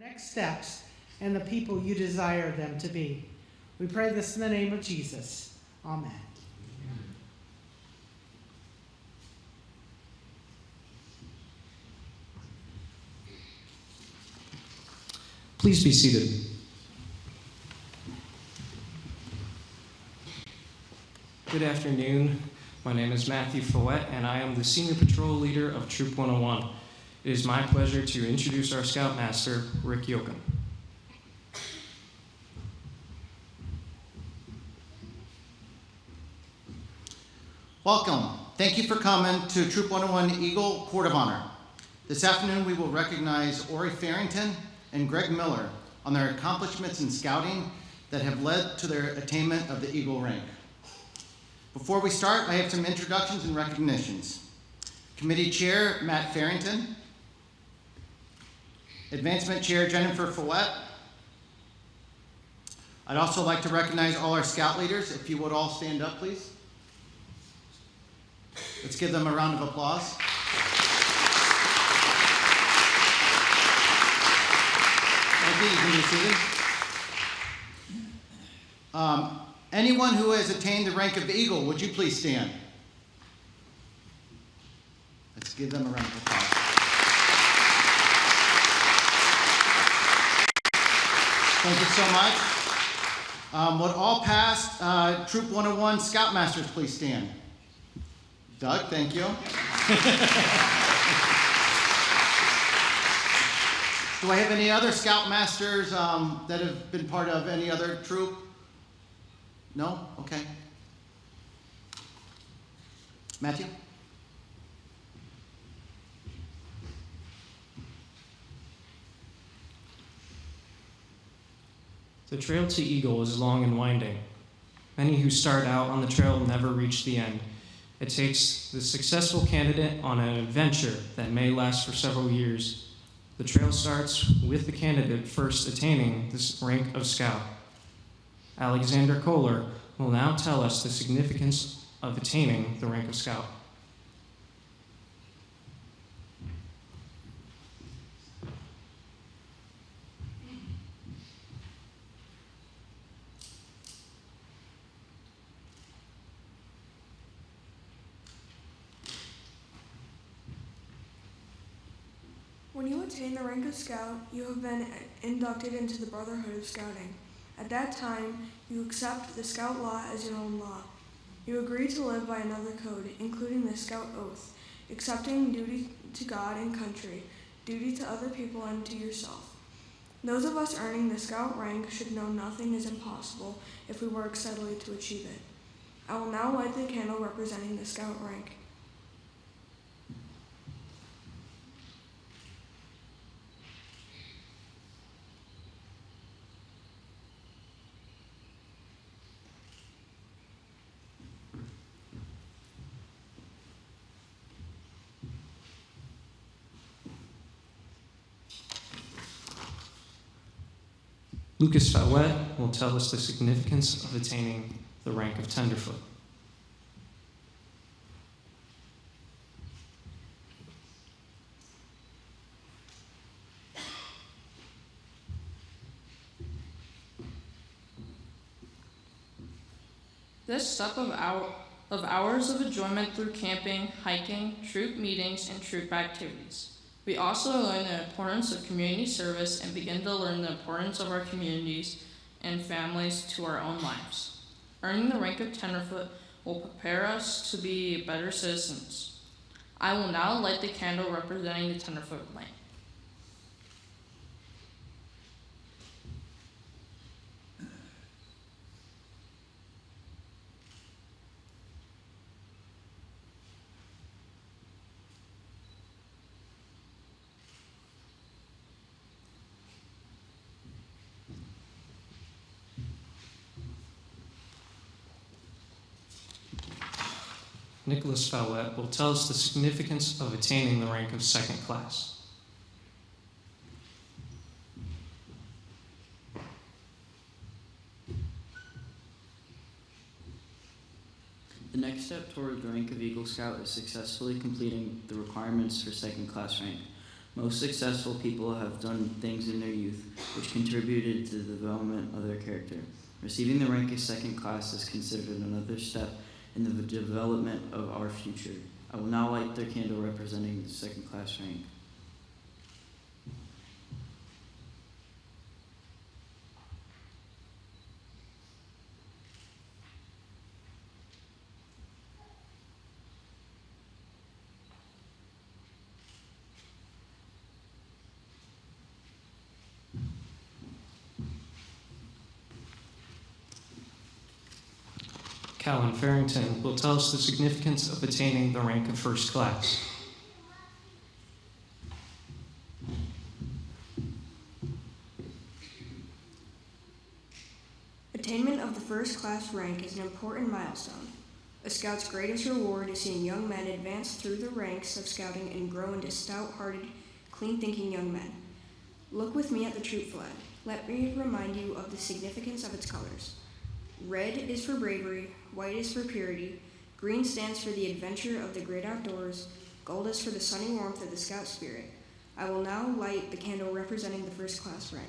next steps and the people you desire them to be. We pray this in the name of Jesus. Amen. Please be seated. Good afternoon. My name is Matthew Fouette, and I am the Senior Patrol Leader of Troop 101. It is my pleasure to introduce our Scoutmaster, Rick Yoakum. Welcome. Thank you for coming to Troop 101 Eagle Court of Honor. This afternoon we will recognize Ori Farrington and Greg Miller on their accomplishments in scouting that have led to their attainment of the Eagle rank. Before we start, I have some introductions and recognitions. Committee Chair Matt Farrington, Advancement Chair Jennifer Follett. I'd also like to recognize all our Scout leaders. If you would all stand up, please. Let's give them a round of applause. Thank you. You can be seated. Anyone who has attained the rank of Eagle, would you please stand? Let's give them a round of applause. Thank you so much. Would all past Troop 101 Scoutmasters please stand? Doug, thank you. Do I have any other Scoutmasters that have been part of any other troop? No? Okay. Matthew? The trail to Eagle is long and winding. Many who start out on the trail never reach the end. It takes the successful candidate on an adventure that may last for several years. The trail starts with the candidate first attaining this rank of Scout. Alexander Kohler will now tell us the significance of attaining the rank of Scout. When you attain the rank of Scout, you have been inducted into the Brotherhood of Scouting. At that time, you accept the Scout law as your own law. You agree to live by another code, including the Scout Oath, accepting duty to God and country, duty to other people and to yourself. Those of us earning the Scout rank should know nothing is impossible if we work steadily to achieve it. I will now light the candle representing the Scout rank. Lucas Fouette will tell us the significance of attaining the rank of Tenderfoot. This step of hours of enjoyment through camping, hiking, troop meetings, and troop activities. We also learn the importance of community service and begin to learn the importance of our communities and families to our own lives. Earning the rank of Tenderfoot will prepare us to be better citizens. I will now light the candle representing the Tenderfoot rank. Nicholas Fouette will tell us the significance of attaining the rank of second class. The next step toward the rank of Eagle Scout is successfully completing the requirements for second class rank. Most successful people have done things in their youth which contributed to the development of their character. Receiving the rank of second class is considered another step in the development of our future. I will now light the candle representing the second class rank. Callan Farrington will tell us the significance of attaining the rank of first class. Attainment of the first class rank is an important milestone. A scout's greatest reward is seeing young men advance through the ranks of scouting and grow into stout-hearted, clean-thinking young men. Look with me at the troop flag. Let me remind you of the significance of its colors. Red is for bravery, white is for purity, green stands for the adventure of the great outdoors, gold is for the sunny warmth of the scout spirit. I will now light the candle representing the first class rank.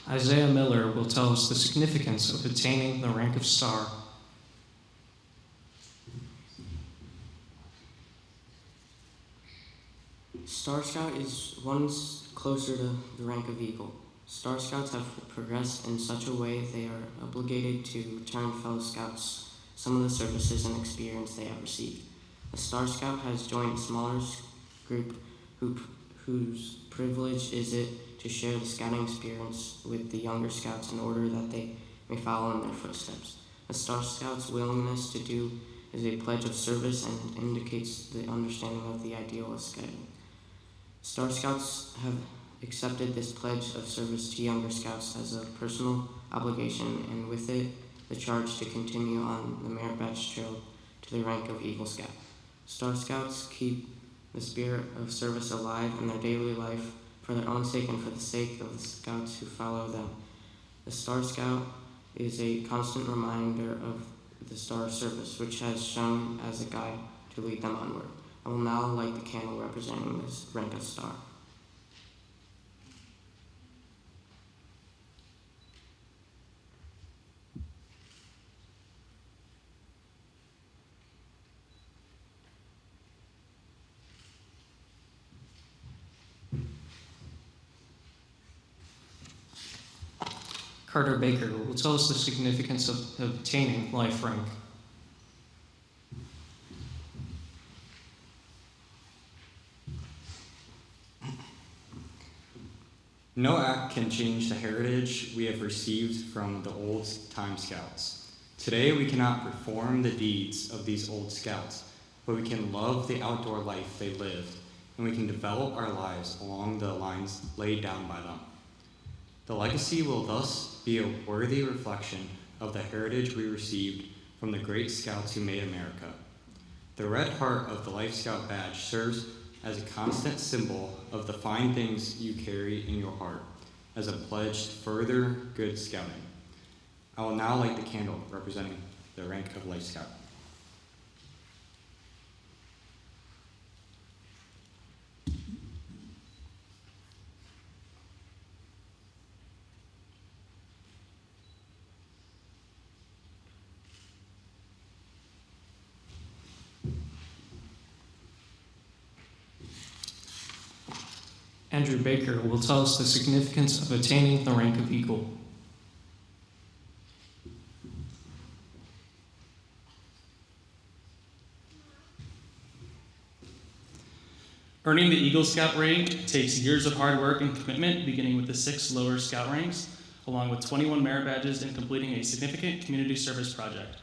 Isaiah Miller will tell us the significance of attaining the rank of star. Star Scout is one closer to the rank of Eagle. Star Scouts have progressed in such a way they are obligated to return fellow Scouts some of the services and experience they have received. A Star Scout has joined a smaller group whose privilege is it to share the scouting experience with the younger Scouts in order that they may follow in their footsteps. A Star Scout's willingness to do is a pledge of service and indicates the understanding of the ideal of scouting. Star Scouts have accepted this pledge of service to younger Scouts as a personal obligation, and with it, the charge to continue on the merit badge trail to the rank of Eagle Scout. Star Scouts keep the spirit of service alive in their daily life for their own sake and for the sake of the Scouts who follow them. The Star Scout is a constant reminder of the Star of Service, which has shown as a guide to lead them onward. I will now light the candle representing this rank of star. Carter Baker will tell us the significance of obtaining life rank. No act can change the heritage we have received from the old time Scouts. Today we cannot perform the deeds of these old Scouts, but we can love the outdoor life they lived, and we can develop our lives along the lines laid down by them. The legacy will thus be a worthy reflection of the heritage we received from the great Scouts who made America. The red heart of the Life Scout badge serves as a constant symbol of the fine things you carry in your heart, as a pledge to further good scouting. I will now light the candle representing the rank of Life Scout. Andrew Baker will tell us the significance of attaining the rank of Eagle. Earning the Eagle Scout rank takes years of hard work and commitment, beginning with the 6 lower Scout ranks, along with 21 merit badges and completing a significant community service project.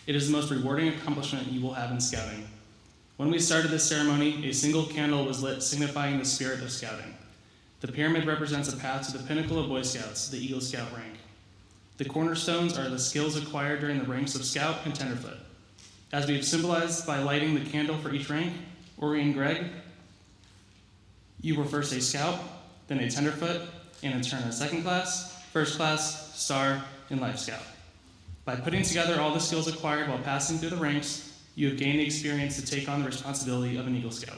It is the most rewarding accomplishment you will have in Scouting. When we started this ceremony, a single candle was lit signifying the spirit of Scouting. The pyramid represents a path to the pinnacle of Boy Scouts, the Eagle Scout rank. The cornerstones are the skills acquired during the ranks of Scout and Tenderfoot. As we have symbolized by lighting the candle for each rank, Ori and Greg, you were first a scout, then a tenderfoot, and in turn a second class, first class, star, and life scout. By putting together all the skills acquired while passing through the ranks, you have gained the experience to take on the responsibility of an Eagle Scout.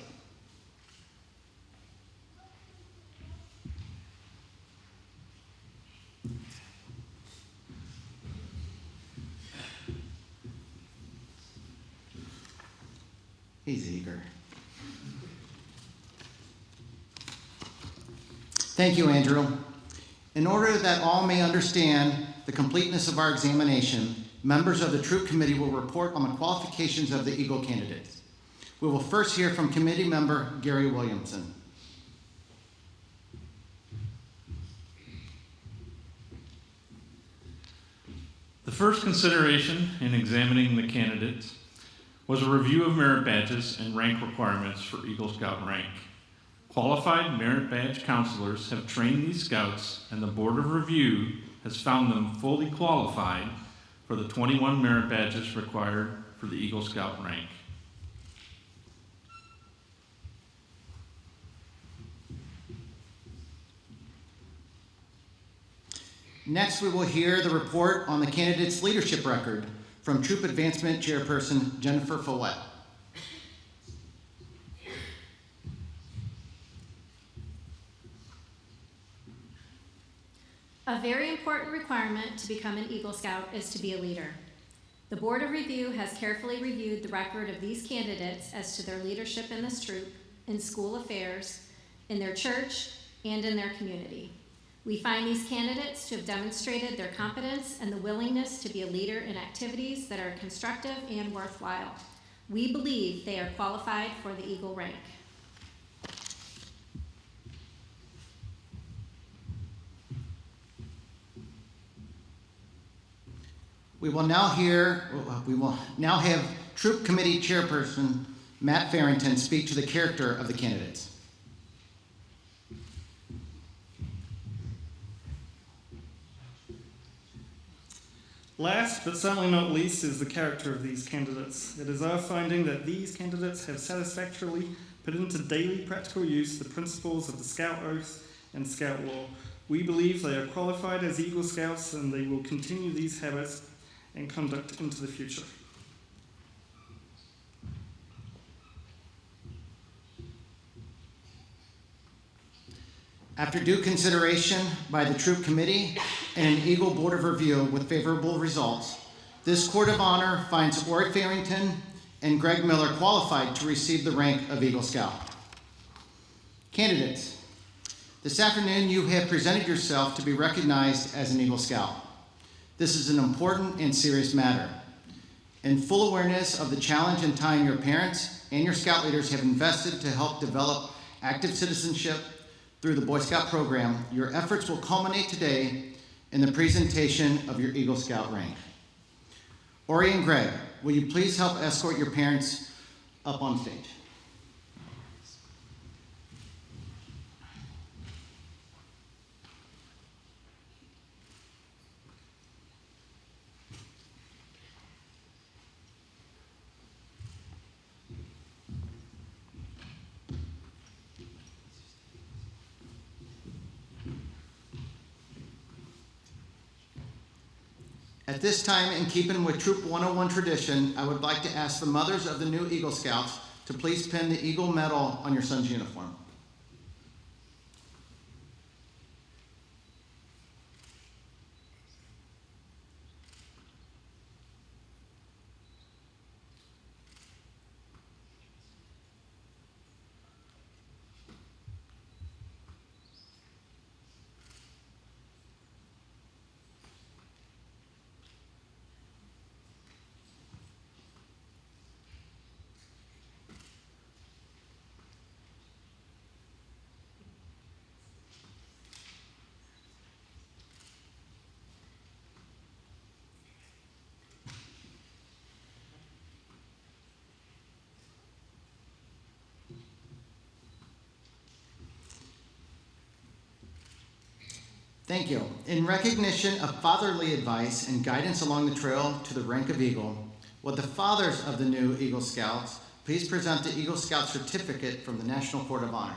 He's eager. Thank you, Andrew. In order that all may understand the completeness of our examination, members of the Troop Committee will report on the qualifications of the Eagle candidates. We will first hear from committee member Gary Williamson. The first consideration in examining the candidates was a review of merit badges and rank requirements for Eagle Scout rank. Qualified merit badge counselors have trained these scouts, and the Board of Review has found them fully qualified for the 21 merit badges required for the Eagle Scout rank. Next, we will hear the report on the candidate's leadership record from Troop Advancement Chairperson Jennifer Follett. A very important requirement to become an Eagle Scout is to be a leader. The Board of Review has carefully reviewed the record of these candidates as to their leadership in this troop, in school affairs, in their church, and in their community. We find these candidates to have demonstrated their competence and the willingness to be a leader in activities that are constructive and worthwhile. We believe they are qualified for the Eagle rank. We will now have Troop Committee Chairperson Matt Farrington speak to the character of the candidates. Last, but certainly not least, is the character of these candidates. It is our finding that these candidates have satisfactorily put into daily practical use the principles of the Scout Oath and Scout Law. We believe they are qualified as Eagle Scouts, and they will continue these habits and conduct into the future. After due consideration by the Troop Committee and an Eagle Board of Review with favorable results, this Court of Honor finds Ori Farrington and Greg Miller qualified to receive the rank of Eagle Scout. Candidates, this afternoon you have presented yourself to be recognized as an Eagle Scout. This is an important and serious matter. In full awareness of the challenge and time your parents and your Scout leaders have invested to help develop active citizenship through the Boy Scout program, your efforts will culminate today in the presentation of your Eagle Scout rank. Ori and Greg, will you please help escort your parents up on stage? At this time, in keeping with Troop 101 tradition, I would like to ask the mothers of the new Eagle Scouts to please pin the Eagle Medal on your son's uniform. Thank you. In recognition of fatherly advice and guidance along the trail to the rank of Eagle, Will the fathers of the new Eagle Scouts please present the Eagle Scout certificate from the National Court of Honor?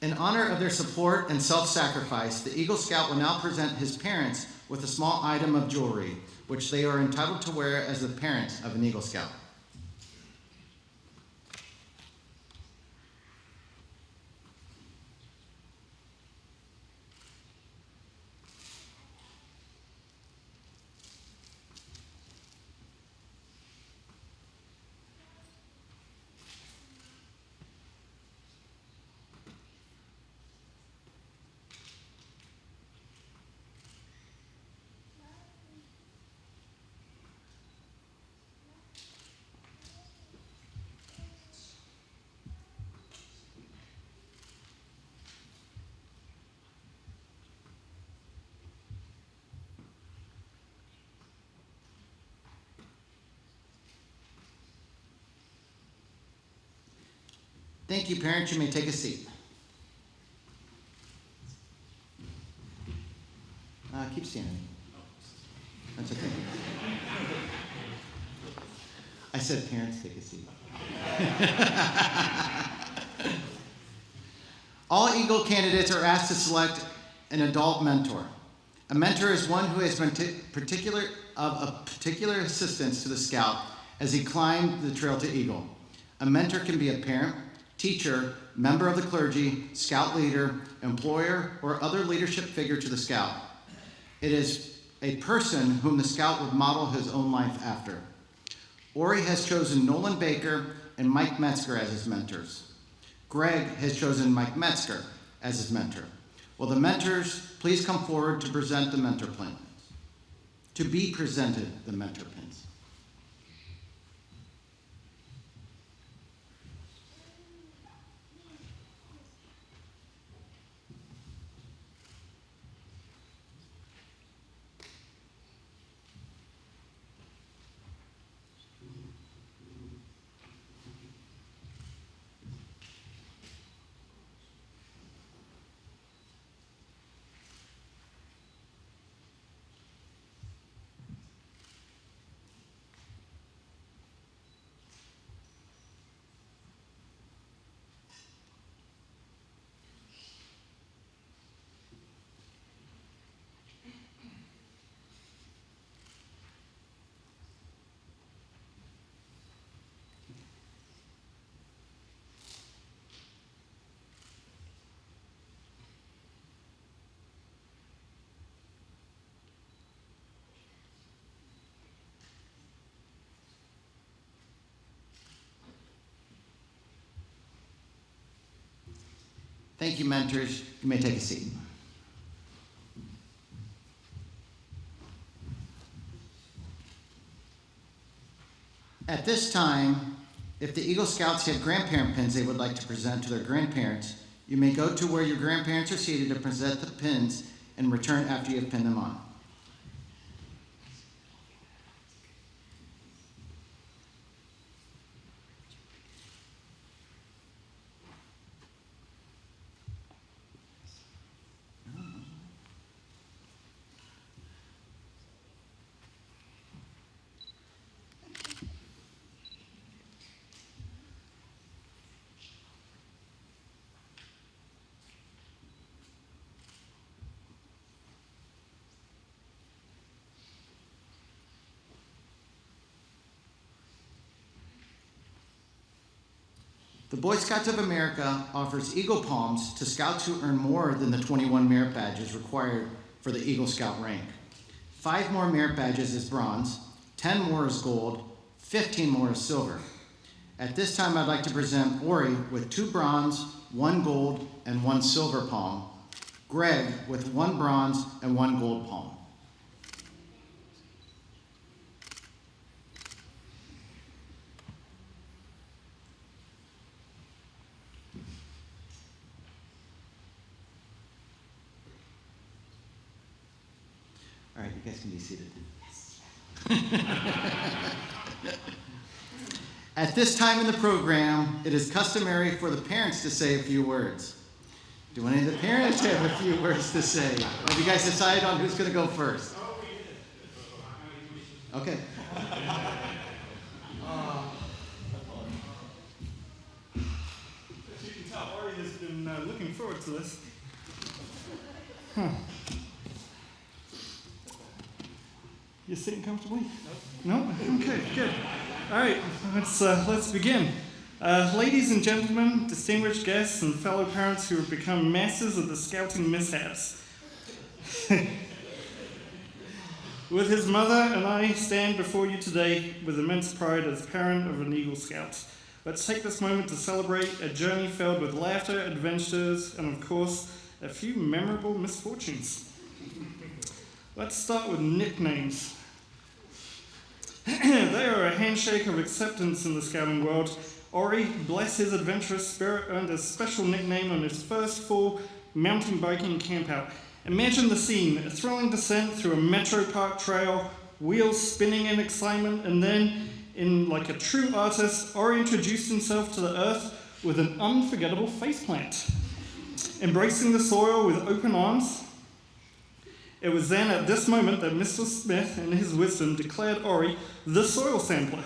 In honor of their support and self-sacrifice, the Eagle Scout will now present his parents with a small item of jewelry, which they are entitled to wear as the parents of an Eagle Scout. Thank you, parents. You may take a seat. Keep standing. That's okay. I said, parents, take a seat. All Eagle candidates are asked to select an adult mentor. A mentor is one who has been particular assistance to the scout as he climbed the trail to Eagle. A mentor can be a parent, teacher, member of the clergy, scout leader, employer, or other leadership figure to the scout. It is a person whom the scout would model his own life after. Ori has chosen Nolan Baker and Mike Metzger as his mentors. Greg has chosen Mike Metzger as his mentor. Will the mentors please come forward to present the mentor plans? To be presented the mentor pins. Thank you, mentors. You may take a seat. At this time, if the Eagle Scouts have grandparent pins they would like to present to their grandparents, you may go to where your grandparents are seated to present the pins and return after you have pinned them on. The Boy Scouts of America offers Eagle Palms to scouts who earn more than the 21 merit badges required for the Eagle Scout rank. 5 more merit badges is bronze, 10 more is gold, 15 more is silver. At this time, I'd like to present Ori with 2 bronze, 1 gold, and 1 silver palm. Greg with 1 bronze and 1 gold palm. All right, you guys can be seated. At this time in the program, it is customary for the parents to say a few words. Do any of the parents have a few words to say? Have you guys decided on who's going to go first? Okay. As you can tell, Ori has been looking forward to this. You sitting comfortably? No? Okay, good. All right, let's begin. Ladies and gentlemen, distinguished guests, and fellow parents who have become masters of the scouting mishaps. With his mother and I stand before you today with immense pride as parent of an Eagle Scout. Let's take this moment to celebrate a journey filled with laughter, adventures, and of course, a few memorable misfortunes. Let's start with nicknames. They are a handshake of acceptance in the scouting world. Ori, bless his adventurous spirit, earned a special nickname on his first full mountain biking campout. Imagine the scene, a thrilling descent through a Metro Park trail, wheels spinning in excitement, and then, in like a true artist, Ori introduced himself to the earth with an unforgettable faceplant. Embracing the soil with open arms, it was then at this moment that Mr. Smith, in his wisdom, declared Ori the soil sampler.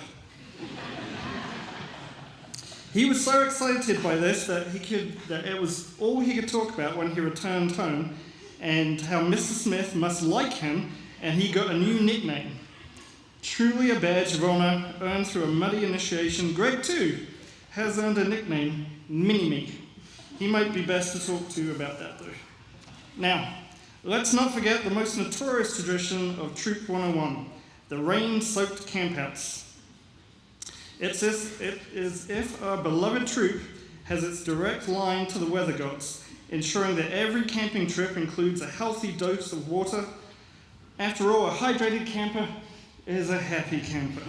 He was so excited by this that it was all he could talk about when he returned home, and how Mr. Smith must like him, and he got a new nickname. Truly a badge of honor earned through a muddy initiation. Greg, too, has earned a nickname, Mini-Me. He might be best to talk to about that, though. Now, let's not forget the most notorious tradition of Troop 101, the rain-soaked campouts. It is if our beloved troop has its direct line to the weather gods, ensuring that every camping trip includes a healthy dose of water. After all, a hydrated camper is a happy camper.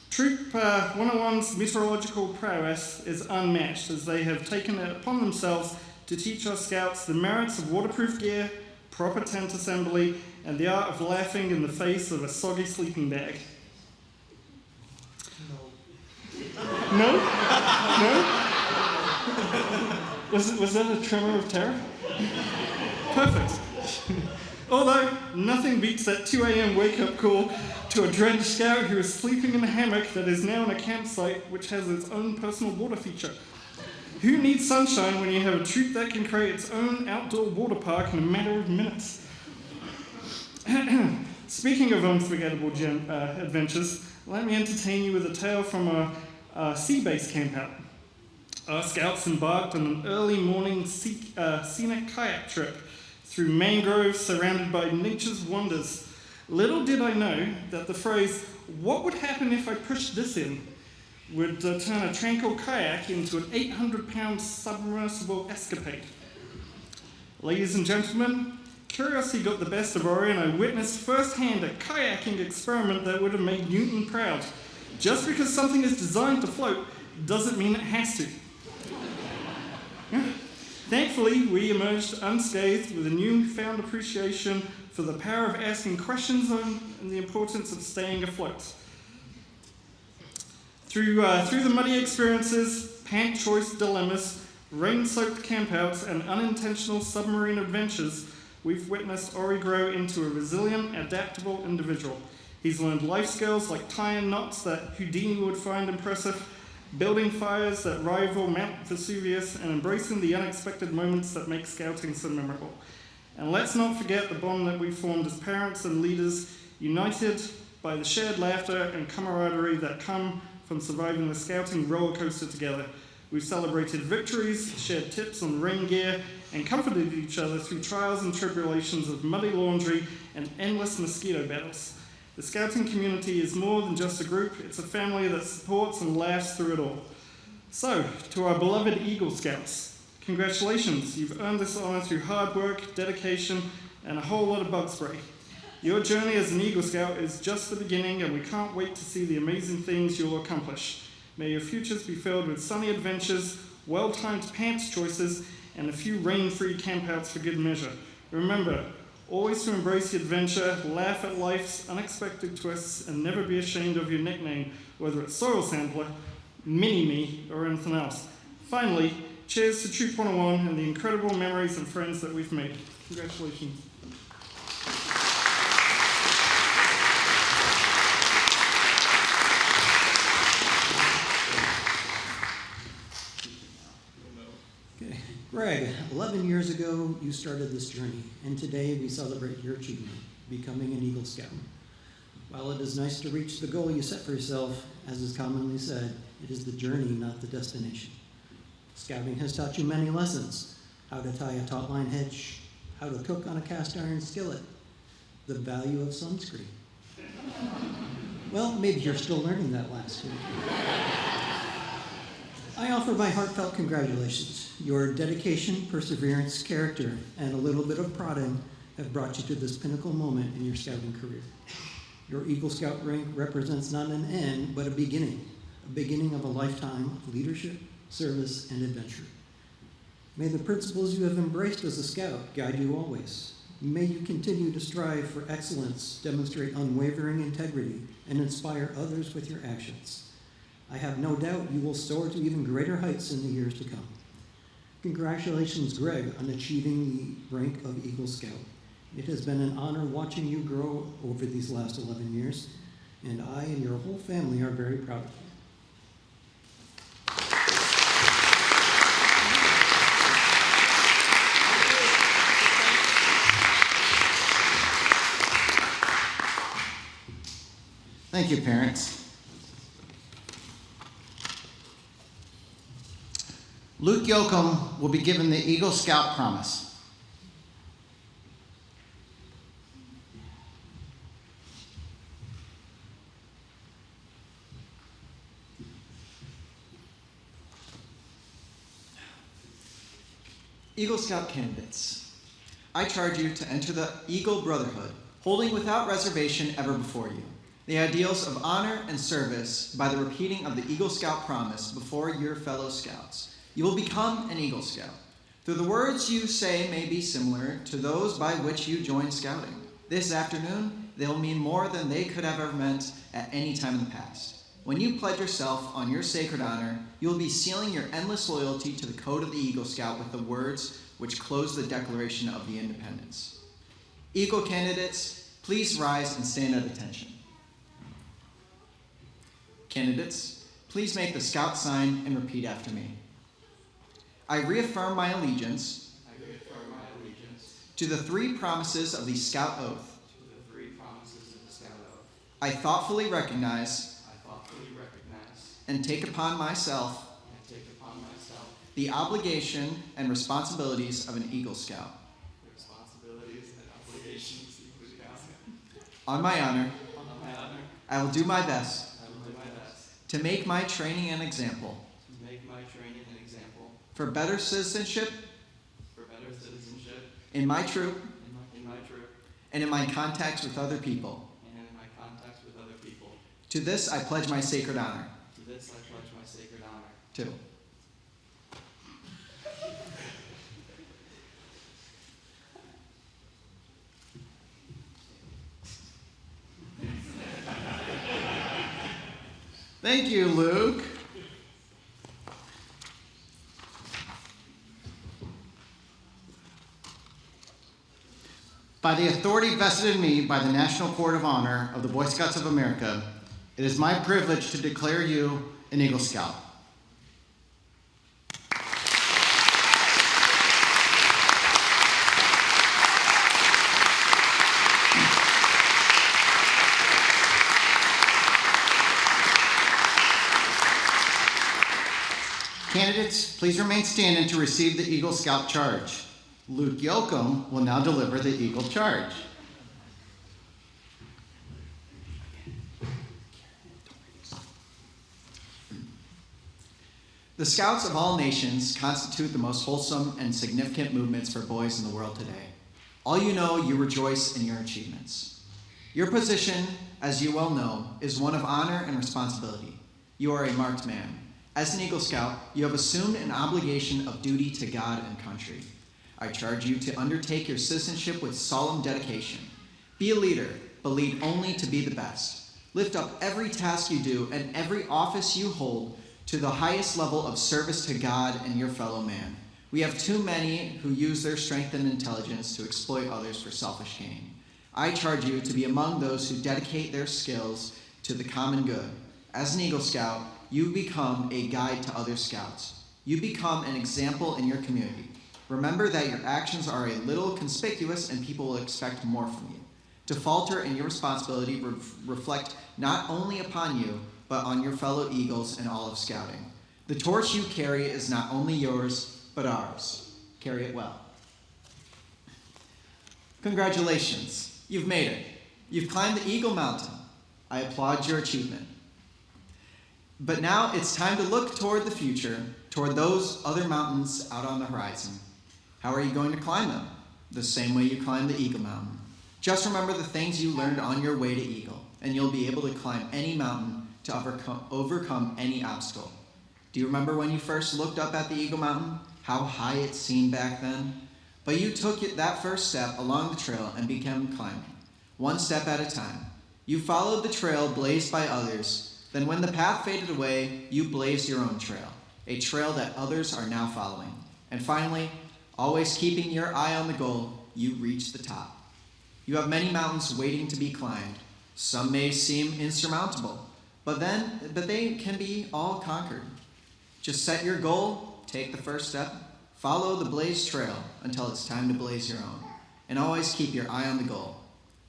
Troop 101's meteorological prowess is unmatched, as they have taken it upon themselves to teach our scouts the merits of waterproof gear, proper tent assembly, and the art of laughing in the face of a soggy sleeping bag. No? No? Was that a tremor of terror? Perfect. Although, nothing beats that 2 a.m. wake-up call to a drenched scout who is sleeping in a hammock that is now in a campsite which has its own personal water feature. Who needs sunshine when you have a troop that can create its own outdoor water park in a matter of minutes? Speaking of unforgettable adventures, let me entertain you with a tale from a sea-based campout. Our scouts embarked on an early morning scenic kayak trip through mangroves surrounded by nature's wonders. Little did I know that the phrase, "What would happen if I pushed this in?" would turn a tranquil kayak into an 800-pound submersible escapade. Ladies and gentlemen, curiosity got the best of Ori, and I witnessed firsthand a kayaking experiment that would have made Newton proud. Just because something is designed to float doesn't mean it has to. Thankfully, we emerged unscathed with a newfound appreciation for the power of asking questions and the importance of staying afloat. Through the muddy experiences, pant choice dilemmas, rain-soaked campouts, and unintentional submarine adventures, we've witnessed Ori grow into a resilient, adaptable individual. He's learned life skills like tying knots that Houdini would find impressive, building fires that rival Mount Vesuvius, and embracing the unexpected moments that make scouting so memorable. And let's not forget the bond that we formed as parents and leaders, united by the shared laughter and camaraderie that come from surviving the scouting roller coaster together. We've celebrated victories, shared tips on rain gear, and comforted each other through trials and tribulations of muddy laundry and endless mosquito battles. The scouting community is more than just a group, it's a family that supports and laughs through it all. So, to our beloved Eagle Scouts, congratulations, you've earned this honor through hard work, dedication, and a whole lot of bug spray. Your journey as an Eagle Scout is just the beginning, and we can't wait to see the amazing things you'll accomplish. May your futures be filled with sunny adventures, well-timed pants choices, and a few rain-free campouts for good measure. Remember, always to embrace the adventure, laugh at life's unexpected twists, and never be ashamed of your nickname, whether it's Soil Sampler, Mini-Me, or anything else. Finally, cheers to Troop 101 and the incredible memories and friends that we've made. Congratulations. Okay. Greg, 11 years ago, you started this journey, and today we celebrate your achievement, becoming an Eagle Scout. While it is nice to reach the goal you set for yourself, as is commonly said, it is the journey, not the destination. Scouting has taught you many lessons: how to tie a taut line hitch, how to cook on a cast iron skillet, the value of sunscreen. Well, maybe you're still learning that last week. I offer my heartfelt congratulations. Your dedication, perseverance, character, and a little bit of prodding have brought you to this pinnacle moment in your scouting career. Your Eagle Scout rank represents not an end, but a beginning of a lifetime of leadership, service, and adventure. May the principles you have embraced as a scout guide you always. May you continue to strive for excellence, demonstrate unwavering integrity, and inspire others with your actions. I have no doubt you will soar to even greater heights in the years to come. Congratulations, Greg, on achieving the rank of Eagle Scout. It has been an honor watching you grow over these last 11 years, and I and your whole family are very proud of you. Thank you, parents. Luke Yoakum will be given the Eagle Scout promise. Eagle Scout candidates, I charge you to enter the Eagle Brotherhood, holding without reservation ever before you the ideals of honor and service by the repeating of the Eagle Scout promise before your fellow scouts. You will become an Eagle Scout. Though the words you say may be similar to those by which you joined scouting, this afternoon they will mean more than they could have ever meant at any time in the past. When you pledge yourself on your sacred honor, you will be sealing your endless loyalty to the code of the Eagle Scout with the words which close the Declaration of the Independence. Eagle candidates, please rise and stand at attention. Candidates, please make the Scout sign and repeat after me. I reaffirm my allegiance to the three promises of the Scout Oath. I thoughtfully recognize and take upon myself the obligation and responsibilities of an Eagle Scout. On my honor, I will do my best to make my training an example for better citizenship in my troop and in my contacts with other people. To this I pledge my sacred honor. Two. Thank you, Luke. By the authority vested in me by the National Court of Honor of the Boy Scouts of America, it is my privilege to declare you an Eagle Scout. Candidates, please remain standing to receive the Eagle Scout charge. Luke Yoakum will now deliver the Eagle charge. The Scouts of all nations constitute the most wholesome and significant movements for boys in the world today. All you know, you rejoice in your achievements. Your position, as you well know, is one of honor and responsibility. You are a marked man. As an Eagle Scout, you have assumed an obligation of duty to God and country. I charge you to undertake your citizenship with solemn dedication. Be a leader, but lead only to be the best. Lift up every task you do and every office you hold to the highest level of service to God and your fellow man. We have too many who use their strength and intelligence to exploit others for selfish gain. I charge you to be among those who dedicate their skills to the common good. As an Eagle Scout, you become a guide to other Scouts. You become an example in your community. Remember that your actions are a little conspicuous and people will expect more from you. To falter in your responsibility reflect not only upon you, but on your fellow Eagles and all of Scouting. The torch you carry is not only yours, but ours. Carry it well. Congratulations, you've made it. You've climbed the Eagle Mountain. I applaud your achievement. But now it's time to look toward the future, toward those other mountains out on the horizon. How are you going to climb them? The same way you climbed the Eagle Mountain. Just remember the things you learned on your way to Eagle, and you'll be able to climb any mountain to overcome any obstacle. Do you remember when you first looked up at the Eagle Mountain? How high it seemed back then? But you took that first step along the trail and began climbing, one step at a time. You followed the trail blazed by others. Then when the path faded away, you blazed your own trail, a trail that others are now following. And finally, always keeping your eye on the goal, you reached the top. You have many mountains waiting to be climbed. Some may seem insurmountable, but they can be all conquered. Just set your goal, take the first step, follow the blazed trail until it's time to blaze your own, and always keep your eye on the goal.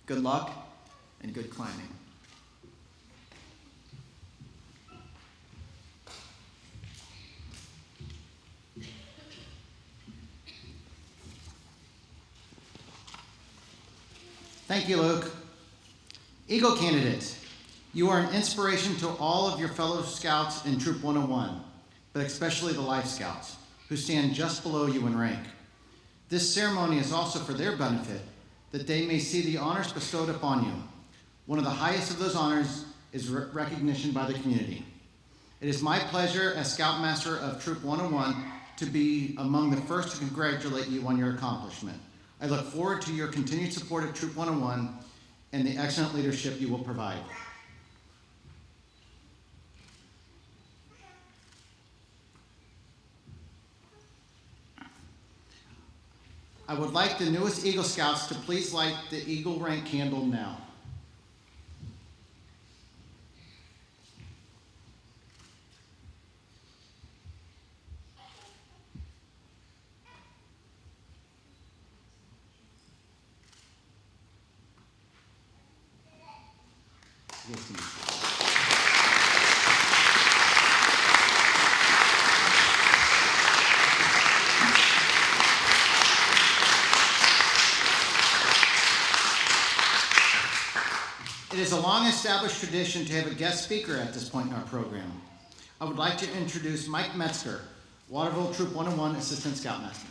Good luck and good climbing. Thank you, Luke. Eagle candidate, you are an inspiration to all of your fellow Scouts in Troop 101, but especially the Life Scouts, who stand just below you in rank. This ceremony is also for their benefit, that they may see the honors bestowed upon you. One of the highest of those honors is recognition by the community. It is my pleasure as Scoutmaster of Troop 101 to be among the first to congratulate you on your accomplishment. I look forward to your continued support of Troop 101 and the excellent leadership you will provide. I would like the newest Eagle Scouts to please light the Eagle Rank candle now. It is a long-established tradition to have a guest speaker at this point in our program. I would like to introduce Mike Metzger, Waterville Troop 101 Assistant Scoutmaster.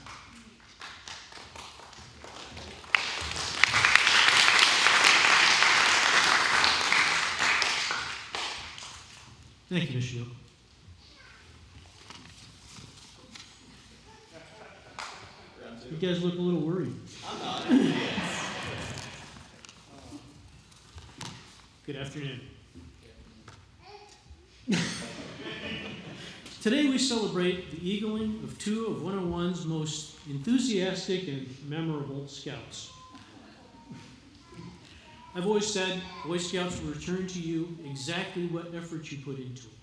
Thank you, Michelle. You guys look a little worried. I'm not. Good afternoon. Today we celebrate the eagling of two of 101's most enthusiastic and memorable Scouts. I've always said Boy Scouts will return to you exactly what effort you put into it.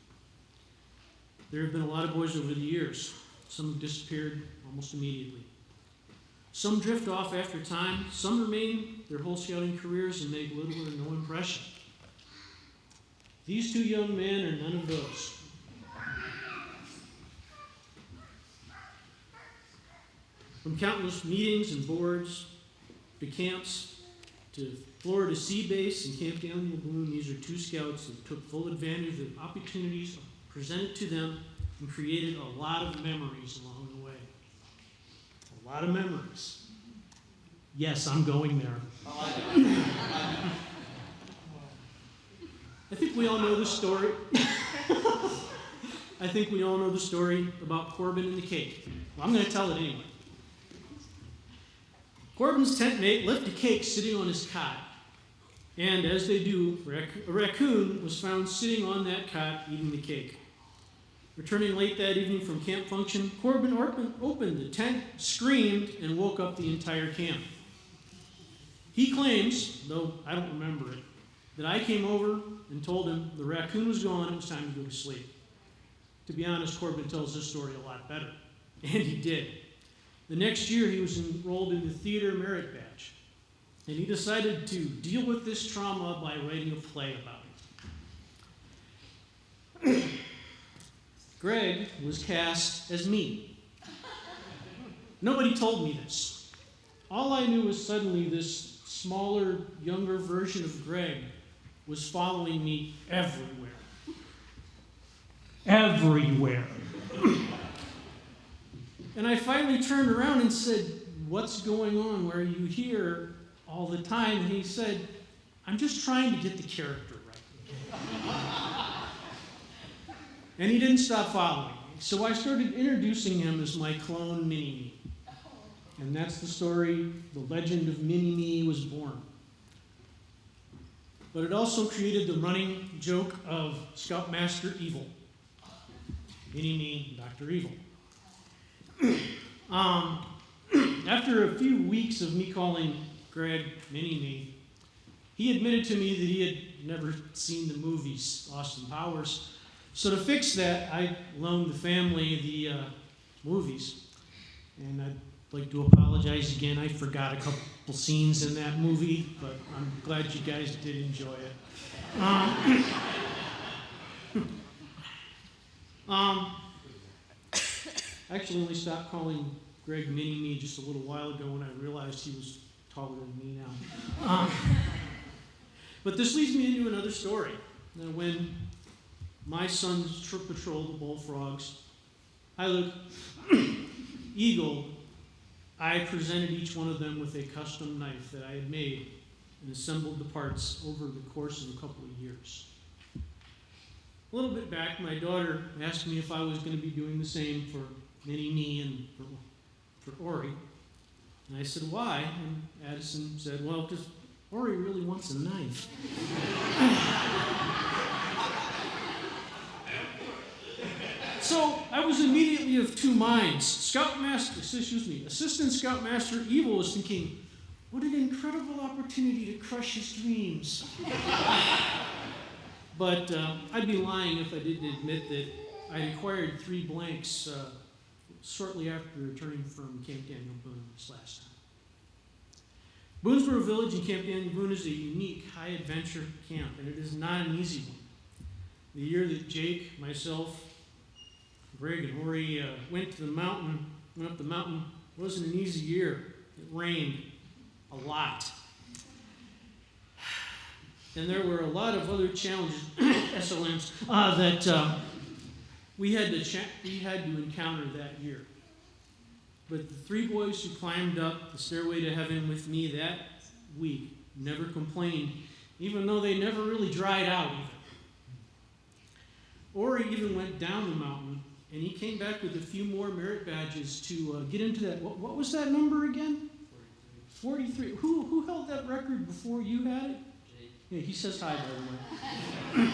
There have been a lot of boys over the years. Some have disappeared almost immediately. Some drift off after time. Some remain their whole scouting careers and make little or no impression. These two young men are none of those. From countless meetings and boards, to camps, to Florida Sea Base and Camp Daniel Boone, these are two Scouts that took full advantage of opportunities presented to them and created a lot of memories along the way. A lot of memories. Yes, I'm going there. I think we all know the story. I think we all know the story about Corbin and the cake. Well, I'm going to tell it anyway. Corbin's tent mate left a cake sitting on his cot. And as they do, a raccoon was found sitting on that cot eating the cake. Returning late that evening from camp function, Corbin opened the tent, screamed, and woke up the entire camp. He claims, though I don't remember it, that I came over and told him the raccoon was gone, it was time to go to sleep. To be honest, Corbin tells this story a lot better, and he did. The next year, he was enrolled in the Theater Merit Badge, and he decided to deal with this trauma by writing a play about it. Greg was cast as me. Nobody told me this. All I knew was suddenly this smaller, younger version of Greg was following me everywhere. Everywhere. And I finally turned around and said, "What's going on? Why are you here all the time?" And he said, "I'm just trying to get the character right." And he didn't stop following me. So I started introducing him as my clone Mini-Me. And that's the story, the legend of Mini-Me was born. But it also created the running joke of Scoutmaster Evil. Mini-Me, Dr. Evil. After a few weeks of me calling Greg Mini-Me, he admitted to me that he had never seen the movies Austin Powers. So to fix that, I loaned the family the movies. And I'd like to apologize again. I forgot a couple scenes in that movie, but I'm glad you guys did enjoy it. I actually only stopped calling Greg Mini-Me just a little while ago when I realized he was taller than me now. But this leads me into another story. Now, when my sons patrolled the bullfrogs, I looked Eagle, I presented each one of them with a custom knife that I had made and assembled the parts over the course of a couple of years. A little bit back, my daughter asked me if I was going to be doing the same for Mini-Me and for Ori. And I said, "Why?" And Addison said, "Well, because Ori really wants a knife." So I was immediately of two minds. Assistant Scoutmaster Evil was thinking, what an incredible opportunity to crush his dreams. But I'd be lying if I didn't admit that I acquired 3 blanks shortly after returning from Camp Daniel Boone this last time. Boonesboro Village in Camp Daniel Boone is a unique, high-adventure camp, and it is not an easy one. The year that Jake, myself, Greg, and Ori went up the mountain, wasn't an easy year. It rained a lot. And there were a lot of other challenges, SLMs, that we had to encounter that year. But the 3 boys who climbed up the stairway to heaven with me that week never complained, even though they never really dried out either. Ori even went down the mountain, and he came back with a few more merit badges to get into that. What was that number again? 43. Who held that record before you had it? Yeah, he says hi, by the way.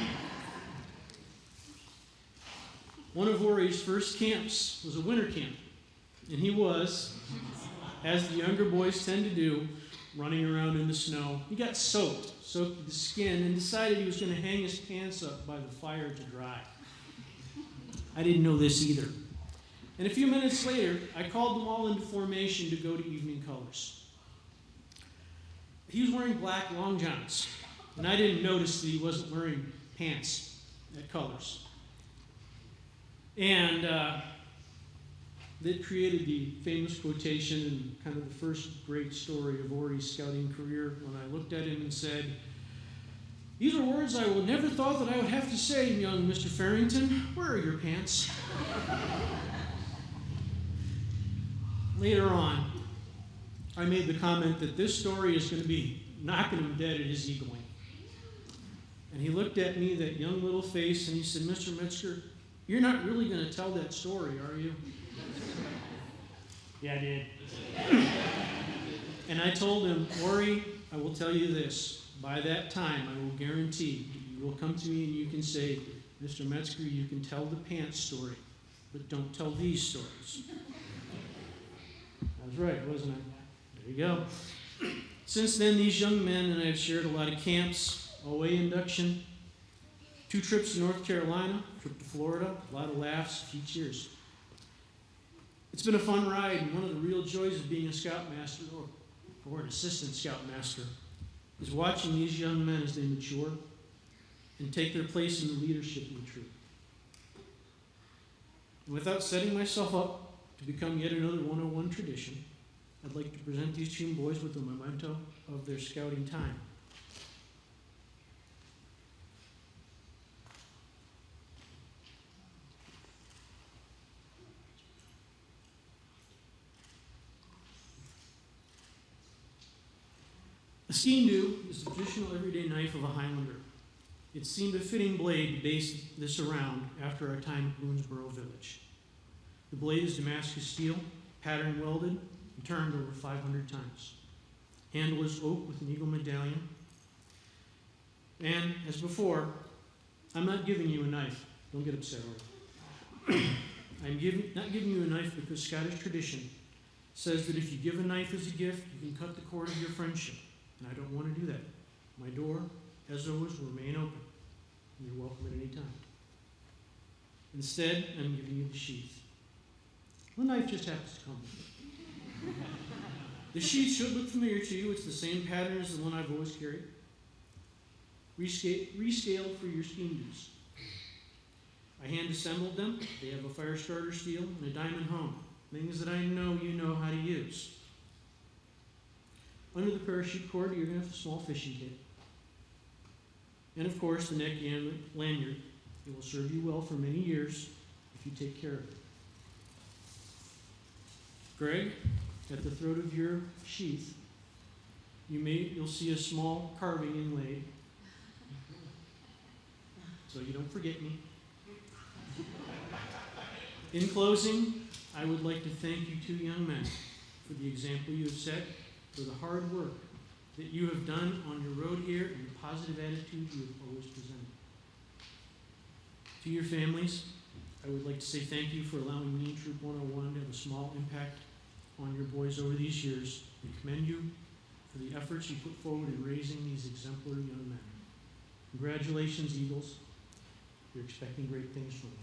One of Ori's first camps was a winter camp, and he was, as the younger boys tend to do, running around in the snow. He got soaked to the skin, and decided he was going to hang his pants up by the fire to dry. I didn't know this either. And a few minutes later, I called them all into formation to go to evening colors. He was wearing black long johns, and I didn't notice that he wasn't wearing pants at colors. And that created the famous quotation and kind of the first great story of Ori's scouting career when I looked at him and said, "These are words I would never thought that I would have to say, young Mr. Farrington. Where are your pants?" Later on, I made the comment that this story is going to be knocking him dead at his eagling. And he looked at me, that young little face, and he said, "Mr. Metzger, you're not really going to tell that story, are you?" Yeah, I did. And I told him, Ori, I will tell you this. By that time, I will guarantee you will come to me and you can say, Mr. Metzger, you can tell the pants story, but don't tell these stories. I was right, wasn't I? There you go. Since then, these young men and I have shared a lot of camps, OA induction, 2 trips to North Carolina, trip to Florida, a lot of laughs, a few cheers. It's been a fun ride, and one of the real joys of being a scoutmaster or an assistant scoutmaster is watching these young men as they mature and take their place in the leadership of the troop. And without setting myself up to become yet another 101 tradition, I'd like to present these 2 boys with a memento of their scouting time. A skeen-doo is the traditional everyday knife of a Highlander. It seemed a fitting blade to base this around after our time at Boonesboro Village. The blade is Damascus steel, pattern welded, and turned over 500 times. Handle is oak with an eagle medallion. And, as before, I'm not giving you a knife. Don't get upset over it. I'm not giving you a knife because Scottish tradition says that if you give a knife as a gift, you can cut the cord of your friendship. And I don't want to do that. My door, as always, will remain open. And you're welcome at any time. Instead, I'm giving you the sheath. The knife just happens to come with it. The sheath should look familiar to you. It's the same pattern as the one I've always carried. Rescaled for your skeen-doos. I hand-assembled them. They have a fire starter steel and a diamond hone. Things that I know you know how to use. Under the parachute cord, you're going to have a small fishing kit. And of course, the neck lanyard. It will serve you well for many years if you take care of it. Greg, at the throat of your sheath, you'll see a small carving inlaid. So you don't forget me. In closing, I would like to thank you 2 young men for the example you have set, for the hard work that you have done on your road here, and the positive attitude you have always presented. To your families, I would like to say thank you for allowing me, Troop 101, to have a small impact on your boys over these years. We commend you for the efforts you put forward in raising these exemplary young men. Congratulations, Eagles. You're expecting great things from me.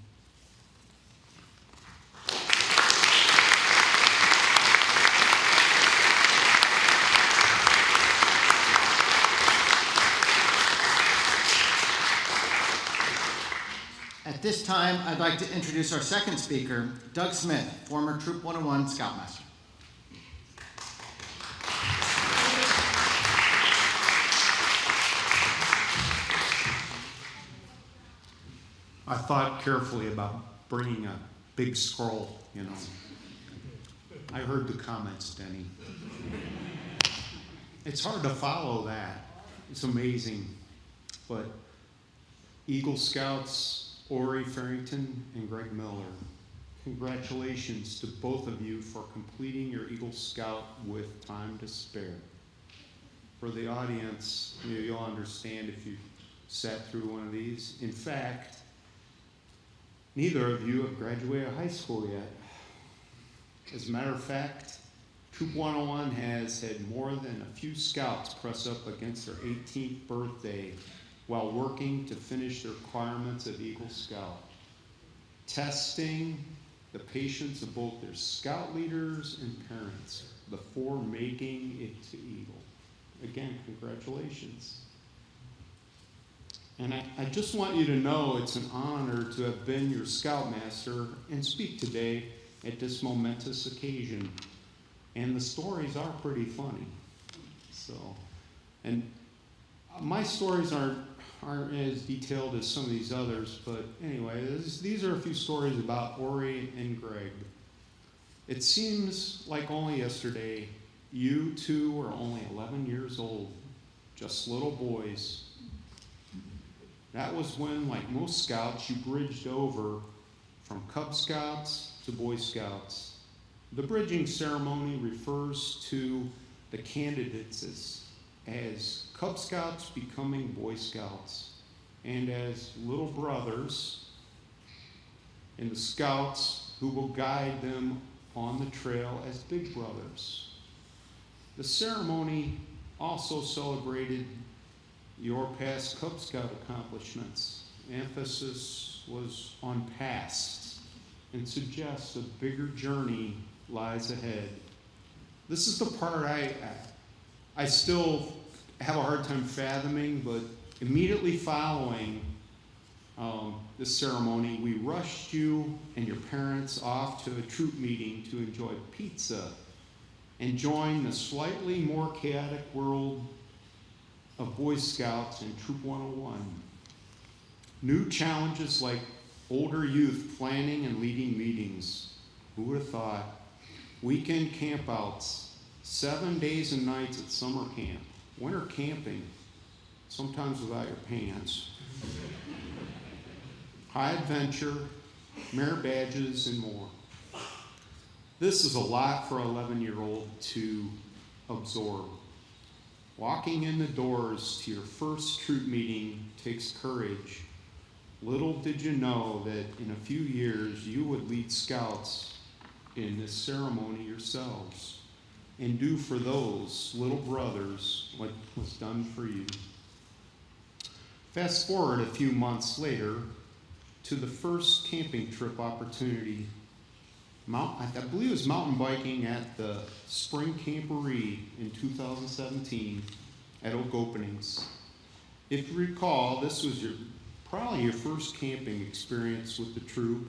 At this time, I'd like to introduce our second speaker, Doug Smith, former Troop 101 Scoutmaster. I thought carefully about bringing a big scroll, you know. I heard the comments, Denny. It's hard to follow that. It's amazing. But Eagle Scouts, Ori Farrington and Greg Miller, congratulations to both of you for completing your Eagle Scout with time to spare. For the audience, you'll understand if you sat through one of these. In fact, neither of you have graduated high school yet. As a matter of fact, Troop 101 has had more than a few scouts press up against their 18th birthday while working to finish the requirements of Eagle Scout, testing the patience of both their scout leaders and parents before making it to Eagle. Again, congratulations. And I just want you to know it's an honor to have been your Scoutmaster and speak today at this momentous occasion. And the stories are pretty funny. So, and my stories aren't as detailed as some of these others, but anyway, these are a few stories about Ori and Greg. It seems like only yesterday, you two were only 11 years old, just little boys. That was when, like most scouts, you bridged over from Cub Scouts to Boy Scouts. The bridging ceremony refers to the candidates as Cub Scouts becoming Boy Scouts, and as little brothers and the Scouts who will guide them on the trail as big brothers. The ceremony also celebrated your past Cub Scout accomplishments. Emphasis was on past and suggests a bigger journey lies ahead. This is the part I still have a hard time fathoming, but immediately following this ceremony, we rushed you and your parents off to a troop meeting to enjoy pizza and join the slightly more chaotic world of Boy Scouts and Troop 101. New challenges like older youth planning and leading meetings. Who would have thought? Weekend campouts, 7 days and nights at summer camp, winter camping, sometimes without your pants, high adventure, merit badges, and more. This is a lot for an 11-year-old to absorb. Walking in the doors to your first troop meeting takes courage. Little did you know that in a few years you would lead scouts in this ceremony yourselves and do for those little brothers what was done for you. Fast forward a few months later to the first camping trip opportunity. I believe it was mountain biking at the Spring Camporee in 2017 at Oak Openings. If you recall, this was probably your first camping experience with the troop.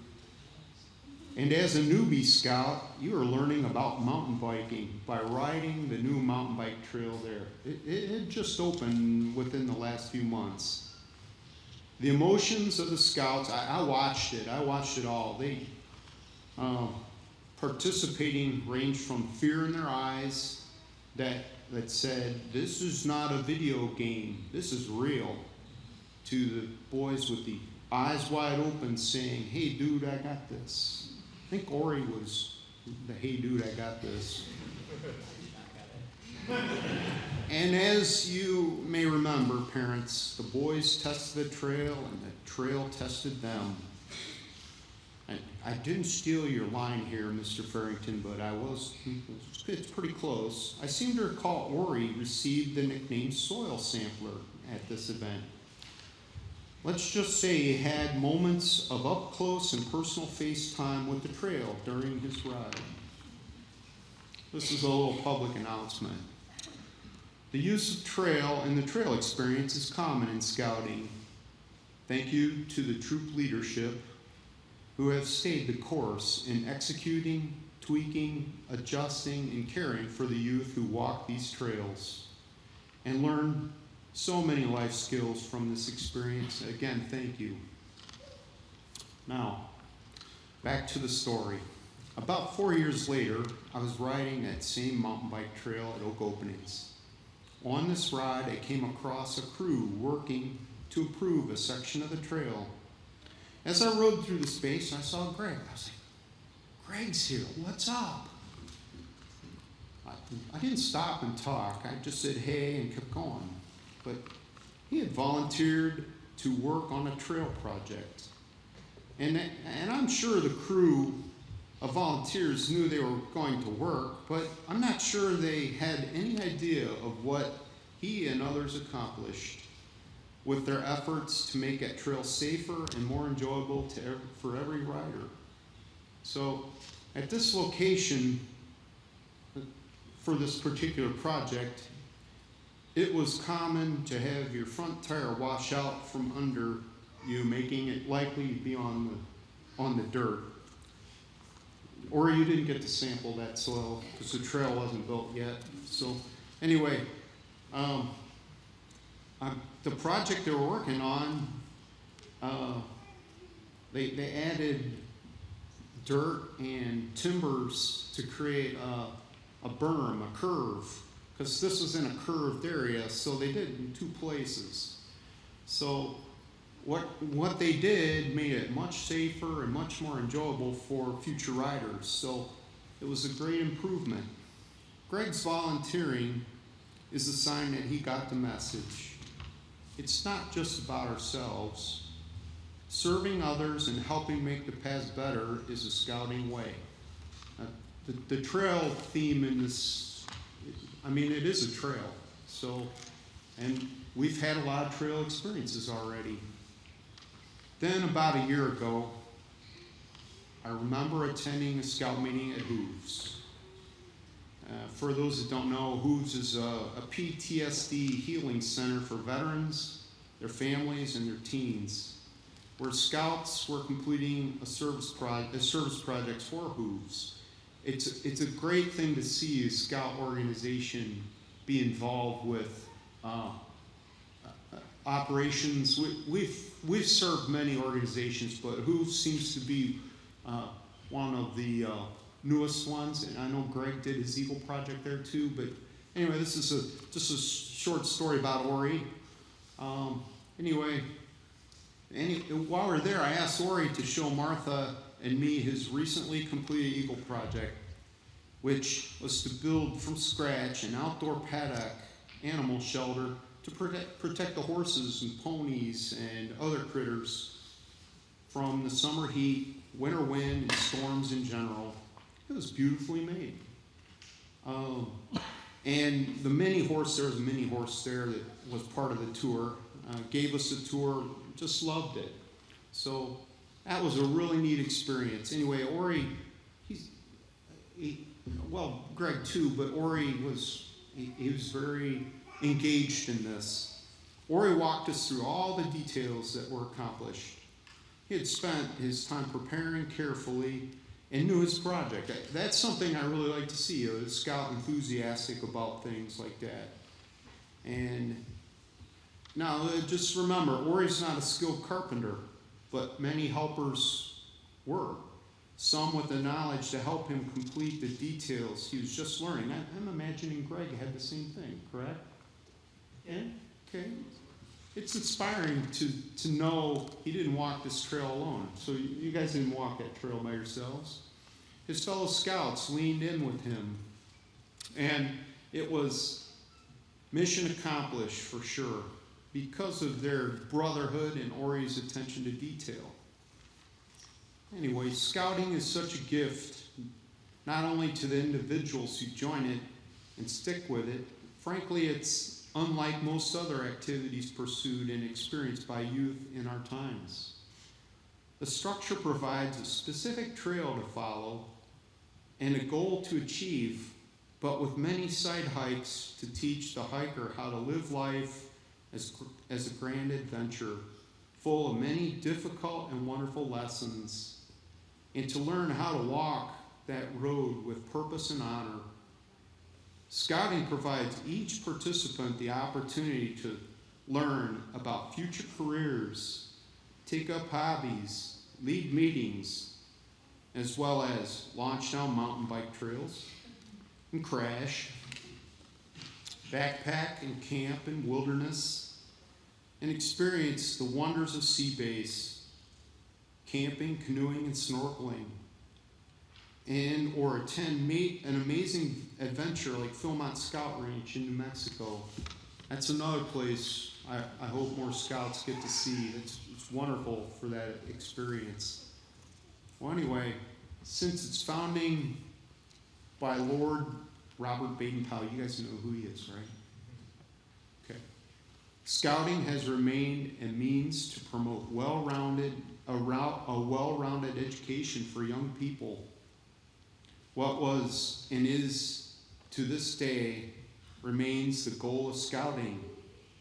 And as a newbie scout, you were learning about mountain biking by riding the new mountain bike trail there. It had just opened within the last few months. The emotions of the scouts, I watched it. I watched it all. They participating ranged from fear in their eyes that said, this is not a video game, this is real, to the boys with the eyes wide open saying, hey dude, I got this. I think Ori was the hey dude, I got this. And as you may remember, parents, the boys tested the trail and the trail tested them. I didn't steal your line here, Mr. Farrington, but it's pretty close. I seem to recall Ori received the nickname Soil Sampler at this event. Let's just say he had moments of up close and personal face time with the trail during his ride. This is a little public announcement. The use of trail and the trail experience is common in scouting. Thank you to the troop leadership who have stayed the course in executing, tweaking, adjusting, and caring for the youth who walk these trails and learn so many life skills from this experience. Again, thank you. Now, back to the story. About 4 years later, I was riding that same mountain bike trail at Oak Openings. On this ride, I came across a crew working to improve a section of the trail. As I rode through the space, I saw Greg. I was like, Greg's here, what's up? I didn't stop and talk. I just said hey and kept going. But he had volunteered to work on a trail project. And I'm sure the crew of volunteers knew they were going to work, but I'm not sure they had any idea of what he and others accomplished with their efforts to make that trail safer and more enjoyable for every rider. So at this location, for this particular project, it was common to have your front tire wash out from under you, making it likely to be on the dirt. Or you didn't get to sample that soil because the trail wasn't built yet. So anyway, the project they were working on, they added dirt and timbers to create a berm, a curve, because this was in a curved area, so they did it in two places. So what they did made it much safer and much more enjoyable for future riders. So it was a great improvement. Greg's volunteering is a sign that he got the message. It's not just about ourselves. Serving others and helping make the paths better is a scouting way. The trail theme in this, it is a trail. So, and we've had a lot of trail experiences already. Then about a year ago, I remember attending a scout meeting at Hooves. For those that don't know, Hooves is a PTSD healing center for veterans, their families, and their teens, where scouts were completing a service project for Hooves. It's a great thing to see a scout organization be involved with operations. We've served many organizations, but Hooves seems to be one of the newest ones, and I know Greg did his Eagle project there too. But anyway, this is just a short story about Ori. While we're there, I asked Ori to show Martha and me his recently completed Eagle project, which was to build from scratch an outdoor paddock animal shelter to protect the horses and ponies and other critters from the summer heat, winter wind, and storms in general. It was beautifully made. And the mini horse, there was a mini horse there that was part of the tour, gave us a tour, just loved it. So that was a really neat experience. Anyway, Ori, Greg too, but Ori was very engaged in this. Ori walked us through all the details that were accomplished. He had spent his time preparing carefully and knew his project. That's something I really like to see, a scout enthusiastic about things like that. And now, just remember, Ori's not a skilled carpenter, but many helpers were. Some with the knowledge to help him complete the details he was just learning. I'm imagining Greg had the same thing, correct? Yeah. Okay. It's inspiring to know he didn't walk this trail alone. So you guys didn't walk that trail by yourselves. His fellow scouts leaned in with him. And it was mission accomplished for sure because of their brotherhood and Ori's attention to detail. Anyway, scouting is such a gift, not only to the individuals who join it and stick with it. Frankly, it's unlike most other activities pursued and experienced by youth in our times. The structure provides a specific trail to follow and a goal to achieve, but with many side hikes to teach the hiker how to live life as a grand adventure, full of many difficult and wonderful lessons, and to learn how to walk that road with purpose and honor. Scouting provides each participant the opportunity to learn about future careers, take up hobbies, lead meetings, as well as launch down mountain bike trails and crash, backpack and camp in wilderness, and experience the wonders of sea base, camping, canoeing, and snorkeling, or attend an amazing adventure like Philmont Scout Ranch in New Mexico. That's another place I hope more scouts get to see. It's wonderful for that experience. Well, anyway, since its founding by Lord Robert Baden-Powell, you guys know who he is, right? Okay. Scouting has remained a means to promote a well-rounded education for young people. What was and is to this day remains the goal of scouting,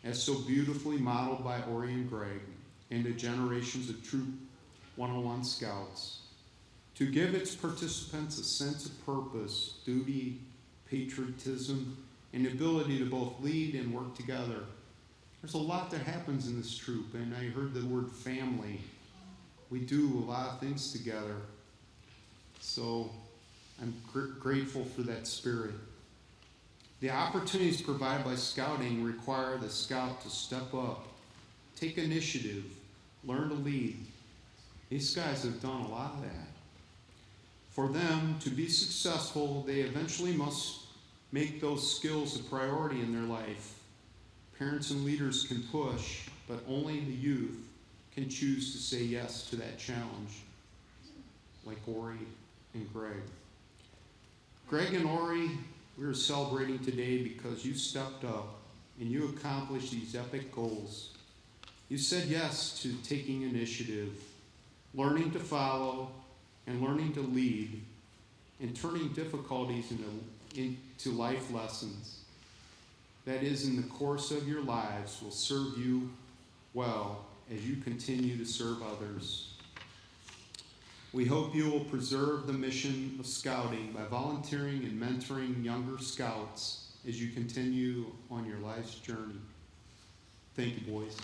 as so beautifully modeled by Ori and Greg and the generations of Troop 101 Scouts, to give its participants a sense of purpose, duty, patriotism, and the ability to both lead and work together. There's a lot that happens in this troop, and I heard the word family. We do a lot of things together. So I'm grateful for that spirit. The opportunities provided by scouting require the scout to step up, take initiative, learn to lead. These guys have done a lot of that. For them to be successful, they eventually must make those skills a priority in their life. Parents and leaders can push, but only the youth can choose to say yes to that challenge, like Ori and Greg. Greg and Ori, we are celebrating today because you stepped up and you accomplished these epic goals. You said yes to taking initiative, learning to follow, and learning to lead, and turning difficulties into life lessons. That is, in the course of your lives, will serve you well as you continue to serve others. We hope you will preserve the mission of Scouting by volunteering and mentoring younger Scouts as you continue on your life's journey. Thank you, boys.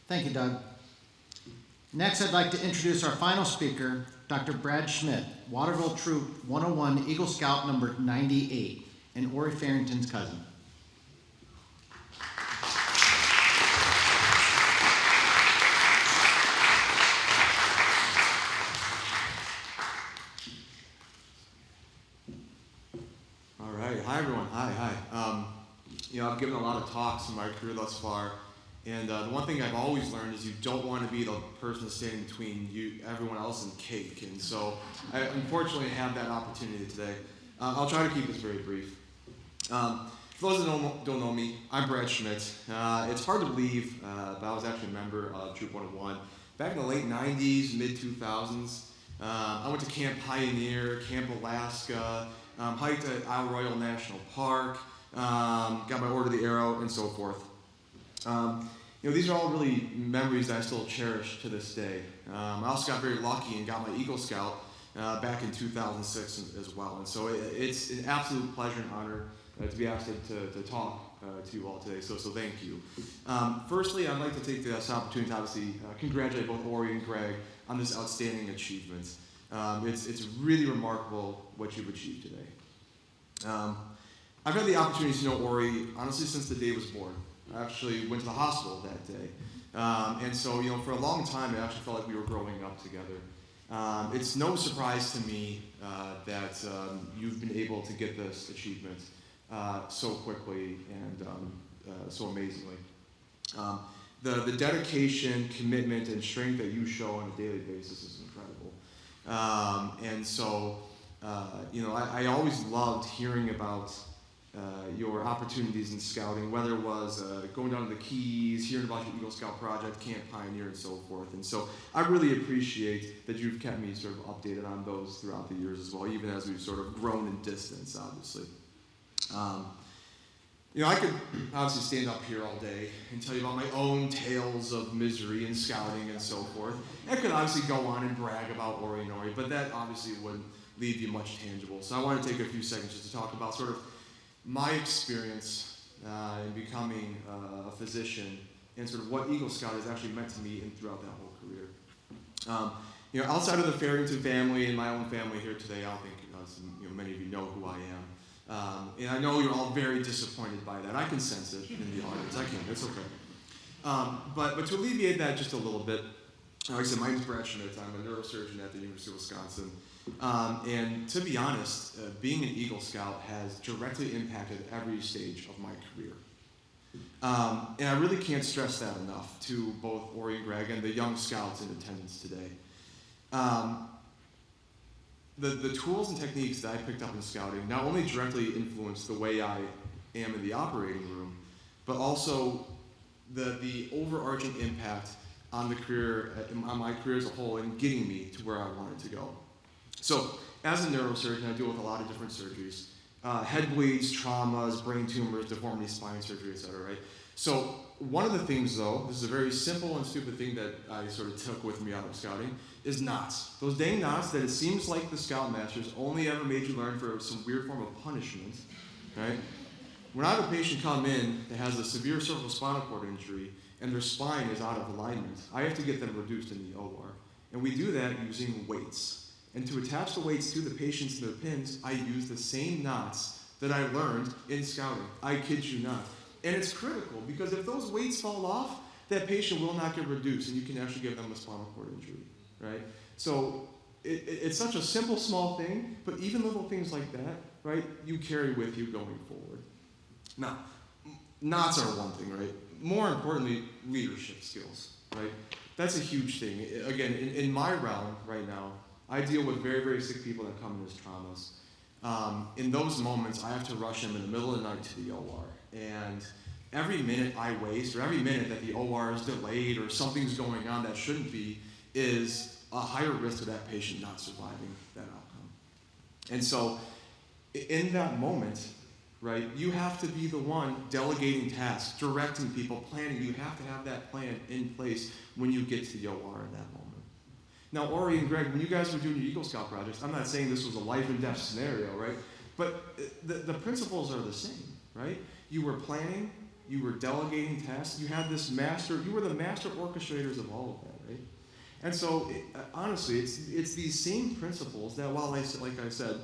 Thank you, Doug. Next, I'd like to introduce our final speaker, Dr. Brad Schmidt, Waterville Troop 101 Eagle Scout number 98, and Ori Farrington's cousin. All right. Hi, everyone. Hi. I've given a lot of talks in my career thus far, and the one thing I've always learned is you don't want to be the person that's standing between everyone else and cake. And so I unfortunately have that opportunity today. I'll try to keep this very brief. For those that don't know me, I'm Brad Schmidt. It's hard to believe, but I was actually a member of Troop 101 back in the late 90s, mid-2000s. I went to Camp Pioneer, Camp Alaska, hiked at Isle Royale National Park, got my Order of the Arrow, and so forth. These are all really memories that I still cherish to this day. I also got very lucky and got my Eagle Scout back in 2006 as well. And so it's an absolute pleasure and honor to be asked to talk to you all today. So thank you. Firstly, I'd like to take this opportunity to obviously congratulate both Ori and Greg on this outstanding achievement. It's really remarkable what you've achieved today. I've had the opportunity to know Ori, honestly, since the day he was born. I actually went to the hospital that day. And so, for a long time, it actually felt like we were growing up together. It's no surprise to me that you've been able to get this achievement so quickly and so amazingly. The dedication, commitment, and strength that you show on a daily basis is incredible. And so, I always loved hearing about your opportunities in scouting, whether it was going down to the Keys, hearing about your Eagle Scout project, Camp Pioneer, and so forth. And so I really appreciate that you've kept me sort of updated on those throughout the years as well, even as we've sort of grown in distance, obviously. I could obviously stand up here all day and tell you about my own tales of misery and scouting and so forth. I could obviously go on and brag about Ori and Ori, but that obviously wouldn't leave you much tangible. So I want to take a few seconds just to talk about sort of my experience in becoming a physician and sort of what Eagle Scout has actually meant to me and throughout that whole career. Outside of the Farrington family and my own family here today, I don't think many of you know who I am. And I know you're all very disappointed by that. I can sense it in the audience. I can. It's okay. But to alleviate that just a little bit, like I said, my name is Brad Schmidt. I'm a neurosurgeon at the University of Wisconsin. And to be honest, being an Eagle Scout has directly impacted every stage of my career. And I really can't stress that enough to both Ori and Greg and the young scouts in attendance today. The tools and techniques that I picked up in scouting not only directly influence the way I am in the operating room, but also the overarching impact on the career, on my career as a whole, and getting me to where I wanted to go. So, as a neurosurgeon, I deal with a lot of different surgeries. Head bleeds, traumas, brain tumors, deformity, spine surgery, etc., right? So, one of the things, though, this is a very simple and stupid thing that I sort of took with me out of scouting, is knots. Those dang knots that it seems like the Scoutmasters only ever made you learn for some weird form of punishment, right? When I have a patient come in that has a severe cervical spinal cord injury and their spine is out of alignment, I have to get them reduced in the OR. And we do that using weights. And to attach the weights to the patients and their pins, I use the same knots that I learned in scouting. I kid you not. And it's critical because if those weights fall off, that patient will not get reduced and you can actually give them a spinal cord injury, right? So it's such a simple, small thing, but even little things like that, right, you carry with you going forward. Now, knots are one thing, right? More importantly, leadership skills, right? That's a huge thing. Again, in my realm right now, I deal with very, very sick people that come in as traumas. In those moments, I have to rush them in the middle of the night to the OR. And every minute I waste, or every minute that the OR is delayed or something's going on that shouldn't be, is a higher risk of that patient not surviving that outcome. And so, in that moment, right, you have to be the one delegating tasks, directing people, planning. You have to have that plan in place when you get to the OR in that moment. Now, Ori and Greg, when you guys were doing your Eagle Scout projects, I'm not saying this was a life and death scenario, right? But the principles are the same, right? You were planning, you were delegating tasks, you had this you were the master orchestrators of all of that, right? And so, honestly, it's these same principles that, while like I said,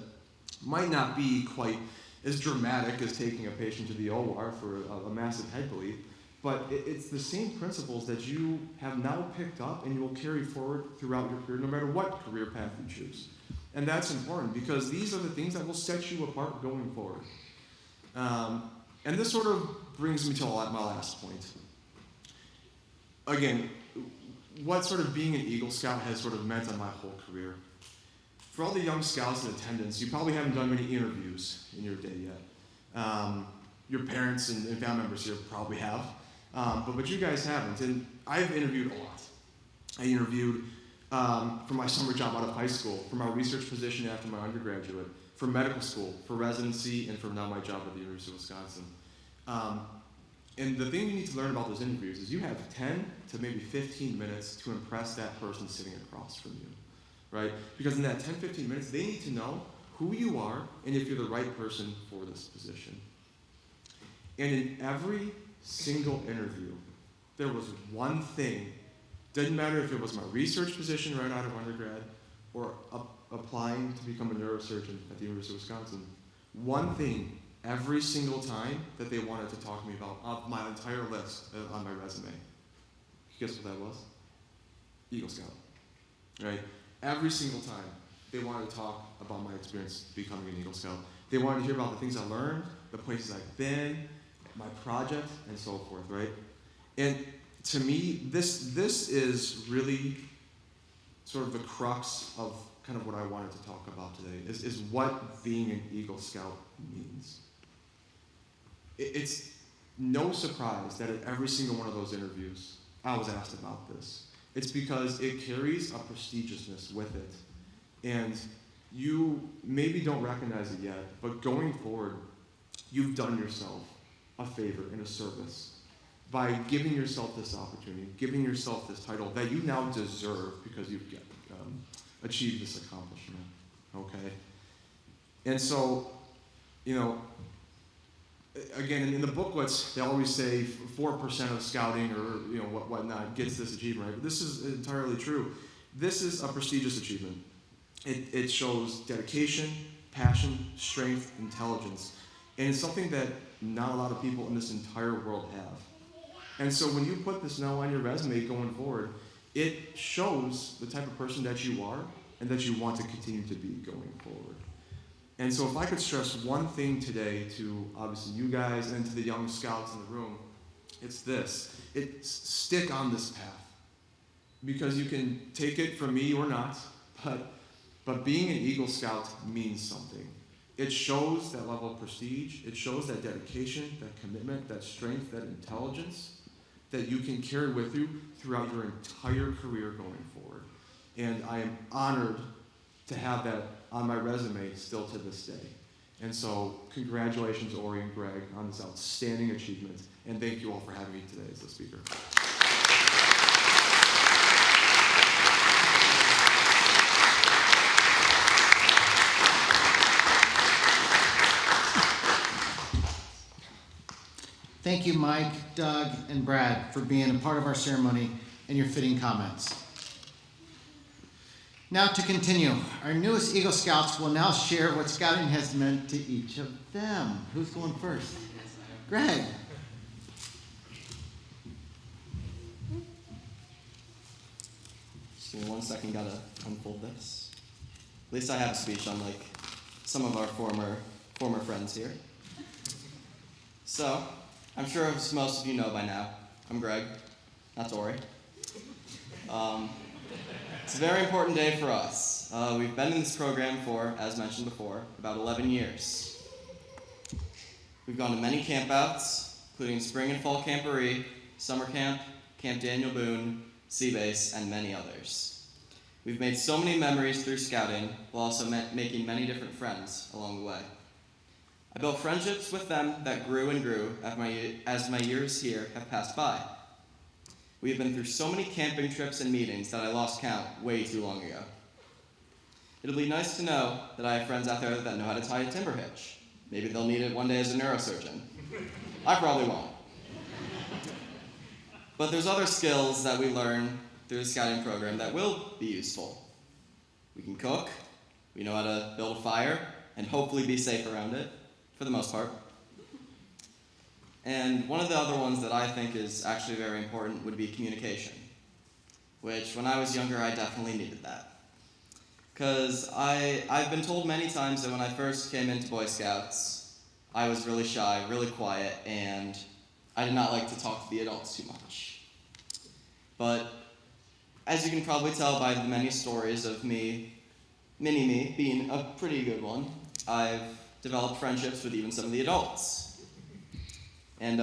might not be quite as dramatic as taking a patient to the OR for a massive head bleed, but it's the same principles that you have now picked up and you will carry forward throughout your career, no matter what career path you choose. And that's important because these are the things that will set you apart going forward. And this sort of brings me to my last point. Again, what sort of being an Eagle Scout has sort of meant on my whole career. For all the young scouts in attendance, you probably haven't done many interviews in your day yet. Your parents and family members here probably have, but you guys haven't. And I've interviewed a lot. I interviewed for my summer job out of high school, for my research position after my undergraduate, for medical school, for residency, and for now my job at the University of Wisconsin. And the thing you need to learn about those interviews is you have 10 to maybe 15 minutes to impress that person sitting across from you, right? Because in that 10, 15 minutes, they need to know who you are and if you're the right person for this position. And in every single interview, there was one thing, didn't matter if it was my research position right out of undergrad or applying to become a neurosurgeon at the University of Wisconsin, one thing every single time that they wanted to talk to me about of my entire list on my resume. Guess what that was? Eagle Scout, right? Every single time they wanted to talk about my experience becoming an Eagle Scout. They wanted to hear about the things I learned, the places I've been, my project, and so forth, right? And to me, this is really sort of the crux of kind of what I wanted to talk about today, is what being an Eagle Scout means. It's no surprise that at every single one of those interviews, I was asked about this. It's because it carries a prestigiousness with it. And you maybe don't recognize it yet, but going forward, you've done yourself a favor and a service by giving yourself this opportunity, giving yourself this title that you now deserve because you've achieved this accomplishment, okay? And so, you know, again, in the booklets, they always say 4% of scouting or whatnot gets this achievement, right? But this is entirely true. This is a prestigious achievement. It shows dedication, passion, strength, intelligence. And it's something that not a lot of people in this entire world have. And so when you put this now on your resume going forward, it shows the type of person that you are and that you want to continue to be going forward. And so if I could stress one thing today to obviously you guys and to the young scouts in the room, it's this. It's stick on this path. Because you can take it from me or not, but being an Eagle Scout means something. It shows that level of prestige. It shows that dedication, that commitment, that strength, that intelligence that you can carry with you throughout your entire career going forward. And I am honored to have that on my resume still to this day. And so congratulations, Ori and Greg, on this outstanding achievement. And thank you all for having me today as the speaker. Thank you, Mike, Doug, and Brad for being a part of our ceremony and your fitting comments. Now to continue, our newest Eagle Scouts will now share what Scouting has meant to each of them. Who's going first? Greg. Just give me 1 second, gotta unfold this. At least I have a speech, unlike some of our former friends here. So, I'm sure as most of you know by now, I'm Greg, that's Ori. It's a very important day for us. We've been in this program for, as mentioned before, about 11 years. We've gone to many campouts, including spring and fall camporee, summer camp, Camp Daniel Boone, Sea Base, and many others. We've made so many memories through scouting, while also making many different friends along the way. I built friendships with them that grew and grew as my years here have passed by. We have been through so many camping trips and meetings that I lost count way too long ago. It'll be nice to know that I have friends out there that know how to tie a timber hitch. Maybe they'll need it one day as a neurosurgeon. I probably won't. But there's other skills that we learn through the scouting program that will be useful. We can cook, we know how to build a fire, and hopefully be safe around it, for the most part. And one of the other ones that I think is actually very important would be communication, which when I was younger, I definitely needed that. Because I've been told many times that when I first came into Boy Scouts, I was really shy, really quiet, and I did not like to talk to the adults too much. But as you can probably tell by the many stories of mini-me being a pretty good one, I've developed friendships with even some of the adults. And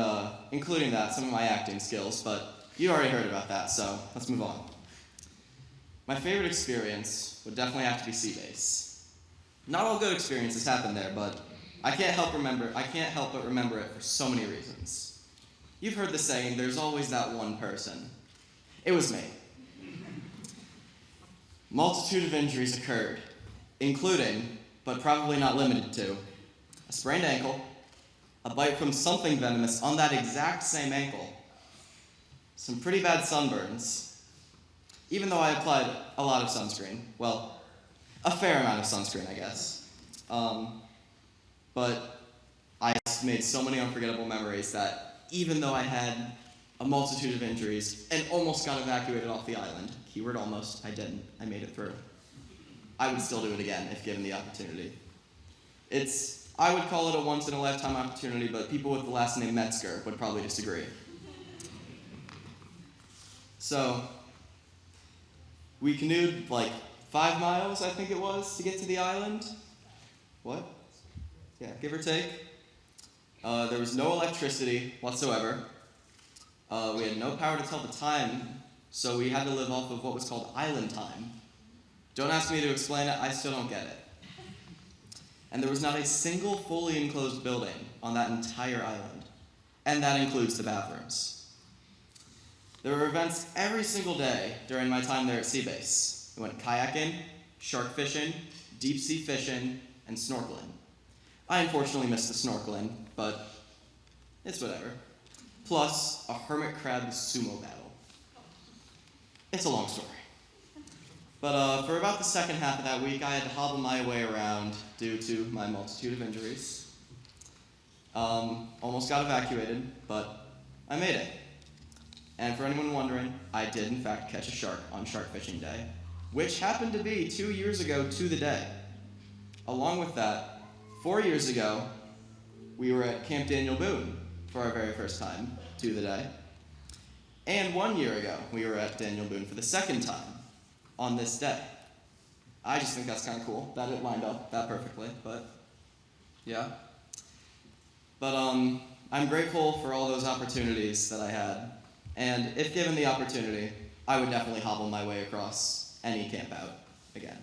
including that, some of my acting skills, but you already heard about that, so let's move on. My favorite experience would definitely have to be Sea Base. Not all good experiences happen there, but I can't help but remember it for so many reasons. You've heard the saying, there's always that one person. It was me. Multitude of injuries occurred, including, but probably not limited to, a sprained ankle, a bite from something venomous on that exact same ankle, some pretty bad sunburns, even though I applied a lot of sunscreen. Well, a fair amount of sunscreen, I guess. But I made so many unforgettable memories that even though I had a multitude of injuries and almost got evacuated off the island, keyword almost, I didn't, I made it through. I would still do it again if given the opportunity. I would call it a once-in-a-lifetime opportunity, but people with the last name Metzger would probably disagree. So, we canoed like 5 miles, I think it was, to get to the island. What? Yeah, give or take. There was no electricity whatsoever. We had no power to tell the time, so we had to live off of what was called island time. Don't ask me to explain it, I still don't get it. And there was not a single fully enclosed building on that entire island, and that includes the bathrooms. There were events every single day during my time there at Sea Base. We went kayaking, shark fishing, deep sea fishing, and snorkeling. I unfortunately missed the snorkeling, but it's whatever. Plus, a hermit crab sumo battle. It's a long story. But for about the second half of that week, I had to hobble my way around due to my multitude of injuries. Almost got evacuated, but I made it. And for anyone wondering, I did in fact catch a shark on Shark Fishing Day, which happened to be 2 years ago to the day. Along with that, 4 years ago, we were at Camp Daniel Boone for our very first time to the day. And 1 year ago, we were at Daniel Boone for the second time on this day. I just think that's kind of cool that it lined up that perfectly, but yeah. But I'm grateful for all those opportunities that I had, and if given the opportunity, I would definitely hobble my way across any camp out again.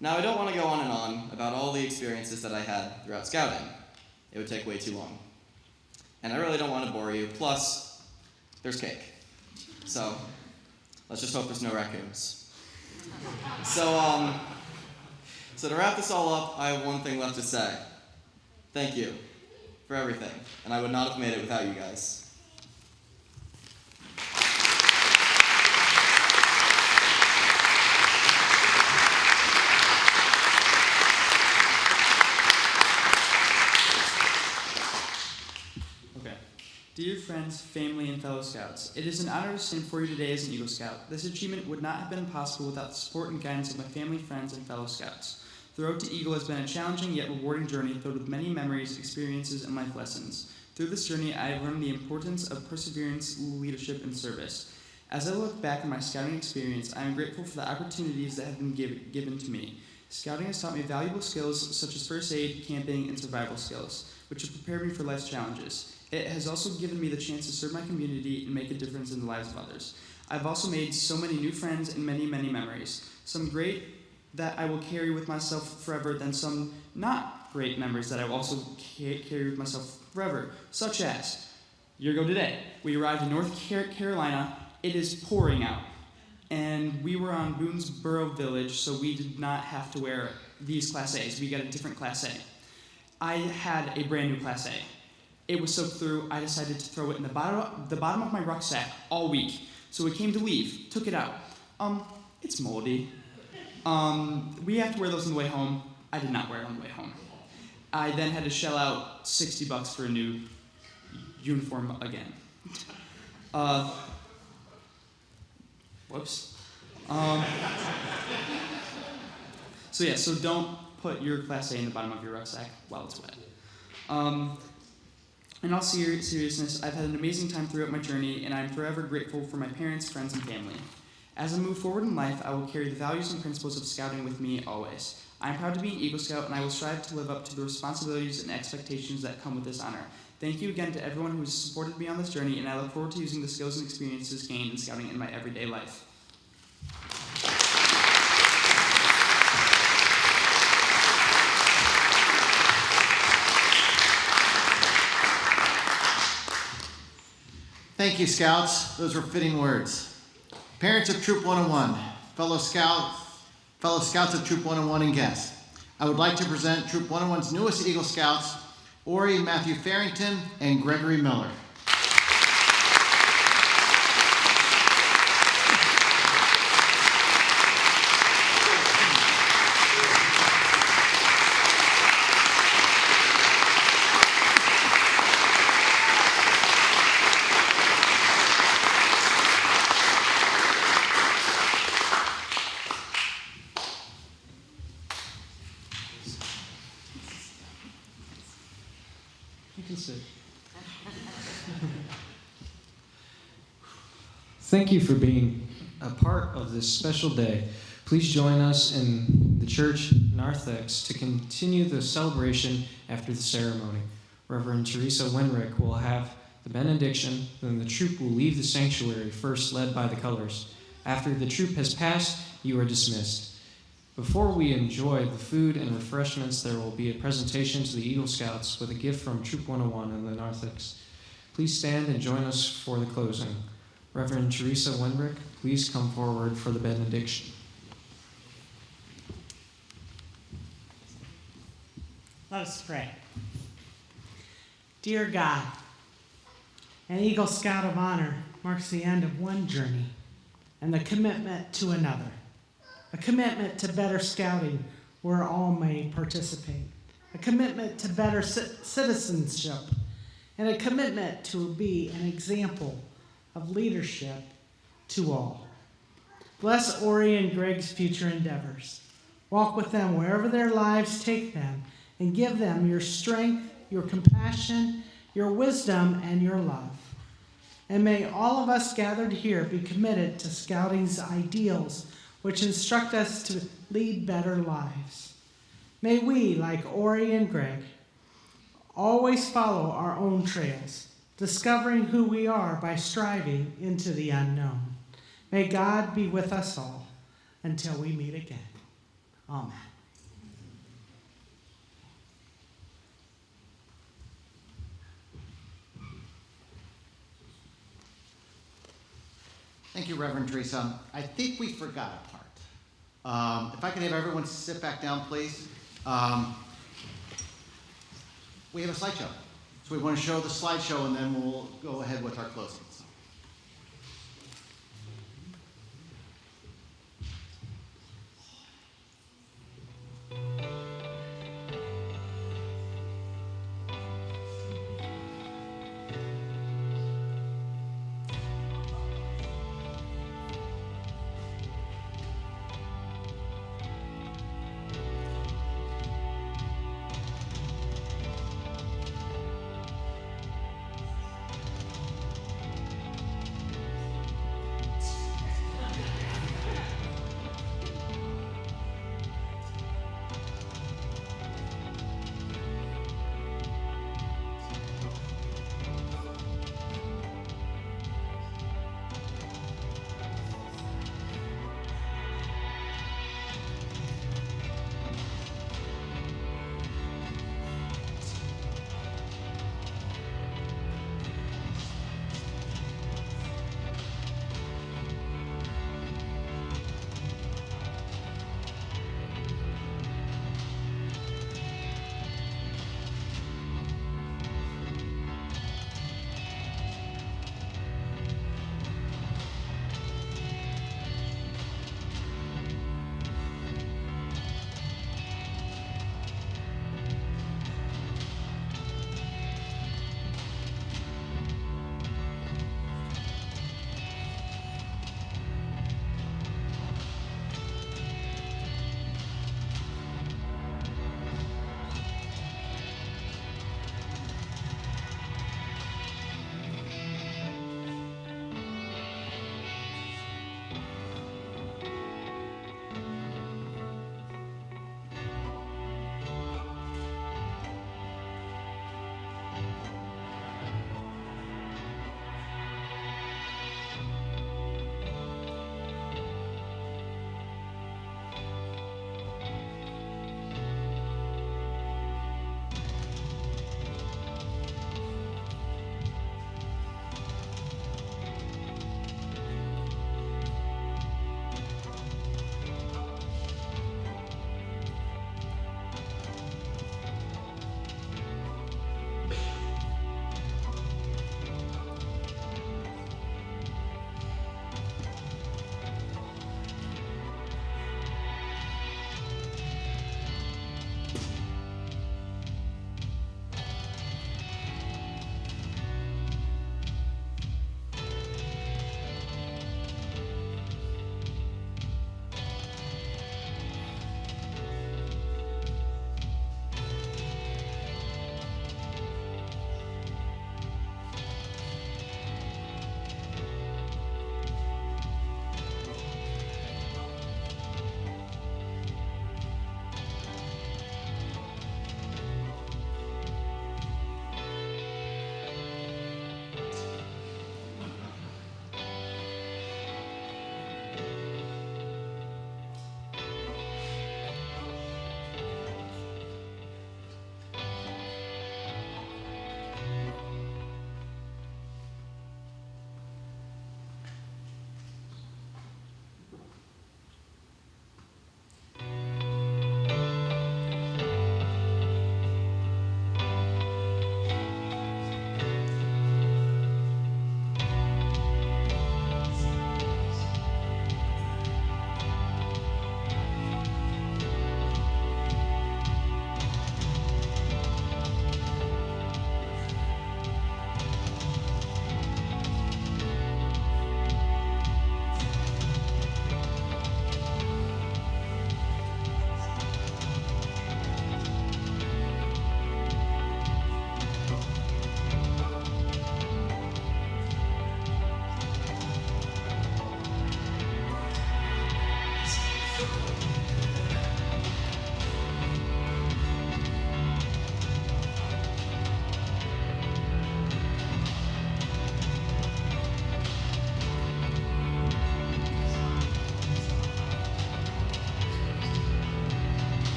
Now, I don't want to go on and on about all the experiences that I had throughout scouting. It would take way too long. And I really don't want to bore you, plus, there's cake. So, let's just hope there's no raccoons. So to wrap this all up, I have one thing left to say. Thank you for everything, and I would not have made it without you guys. Dear friends, family, and fellow Scouts, it is an honor to stand before you today as an Eagle Scout. This achievement would not have been possible without the support and guidance of my family, friends, and fellow Scouts. The road to Eagle has been a challenging yet rewarding journey filled with many memories, experiences, and life lessons. Through this journey, I have learned the importance of perseverance, leadership, and service. As I look back on my scouting experience, I am grateful for the opportunities that have been given to me. Scouting has taught me valuable skills such as first aid, camping, and survival skills, which have prepared me for life's challenges. It has also given me the chance to serve my community and make a difference in the lives of others. I've also made so many new friends and many, many memories. Some great that I will carry with myself forever, then some not great memories that I will also carry with myself forever, such as, year ago today, we arrived in North Carolina. It is pouring out, and we were on Boonesboro Village, so we did not have to wear these Class A's. We got a different Class A. I had a brand new Class A. It was soaked through. I decided to throw it in the bottom of my rucksack all week. So we came to leave, took it out. It's moldy. We have to wear those on the way home. I did not wear it on the way home. I then had to shell out $60 for a new uniform again. Whoops. So don't put your Class A in the bottom of your rucksack while it's wet. In all seriousness, I've had an amazing time throughout my journey, and I'm forever grateful for my parents, friends, and family. As I move forward in life, I will carry the values and principles of scouting with me always. I'm proud to be an Eagle Scout, and I will strive to live up to the responsibilities and expectations that come with this honor. Thank you again to everyone who has supported me on this journey, and I look forward to using the skills and experiences gained in scouting in my everyday life. Thank you, Scouts. Those were fitting words. Parents of Troop 101, fellow Scouts of Troop 101 and guests, I would like to present Troop 101's newest Eagle Scouts, Ori Matthew Farrington and Gregory Miller. Thank you for being a part of this special day. Please join us in the church narthex to continue the celebration after the ceremony. Reverend Teresa Winrick will have the benediction, then the troop will leave the sanctuary, first led by the colors. After the troop has passed, you are dismissed. Before we enjoy the food and refreshments, there will be a presentation to the Eagle Scouts with a gift from Troop 101 in the narthex. Please stand and join us for the closing. Reverend Teresa Winrick, please come forward for the benediction. Let us pray. Dear God, an Eagle Scout of Honor marks the end of one journey and the commitment to another. A commitment to better scouting where all may participate. A commitment to better citizenship. And a commitment to be an example of leadership to all. Bless Ori and Greg's future endeavors. Walk with them wherever their lives take them and give them your strength, your compassion, your wisdom, and your love. And may all of us gathered here be committed to scouting's ideals, which instruct us to lead better lives. May we, like Ori and Greg, always follow our own trails, discovering who we are by striving into the unknown. May God be with us all until we meet again. Amen. Thank you, Reverend Teresa. I think we forgot a part. If I could have everyone sit back down, please. We have a slideshow. So we want to show the slideshow, and then we'll go ahead with our closings.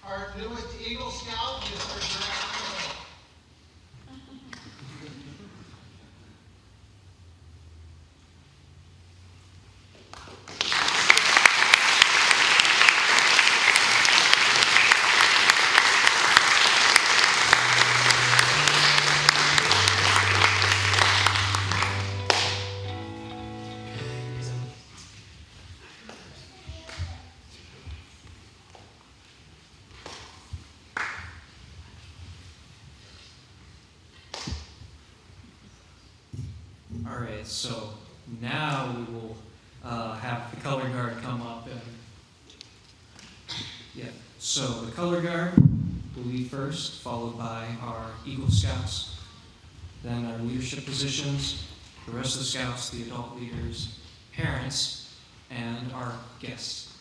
Our newest Eagle Scout, Mr. Greg. All right, so now we will have the color guard come up and, yeah. So the color guard will lead first, followed by our Eagle Scouts, then our leadership positions, the rest of the scouts, the adult leaders, parents, and our guests.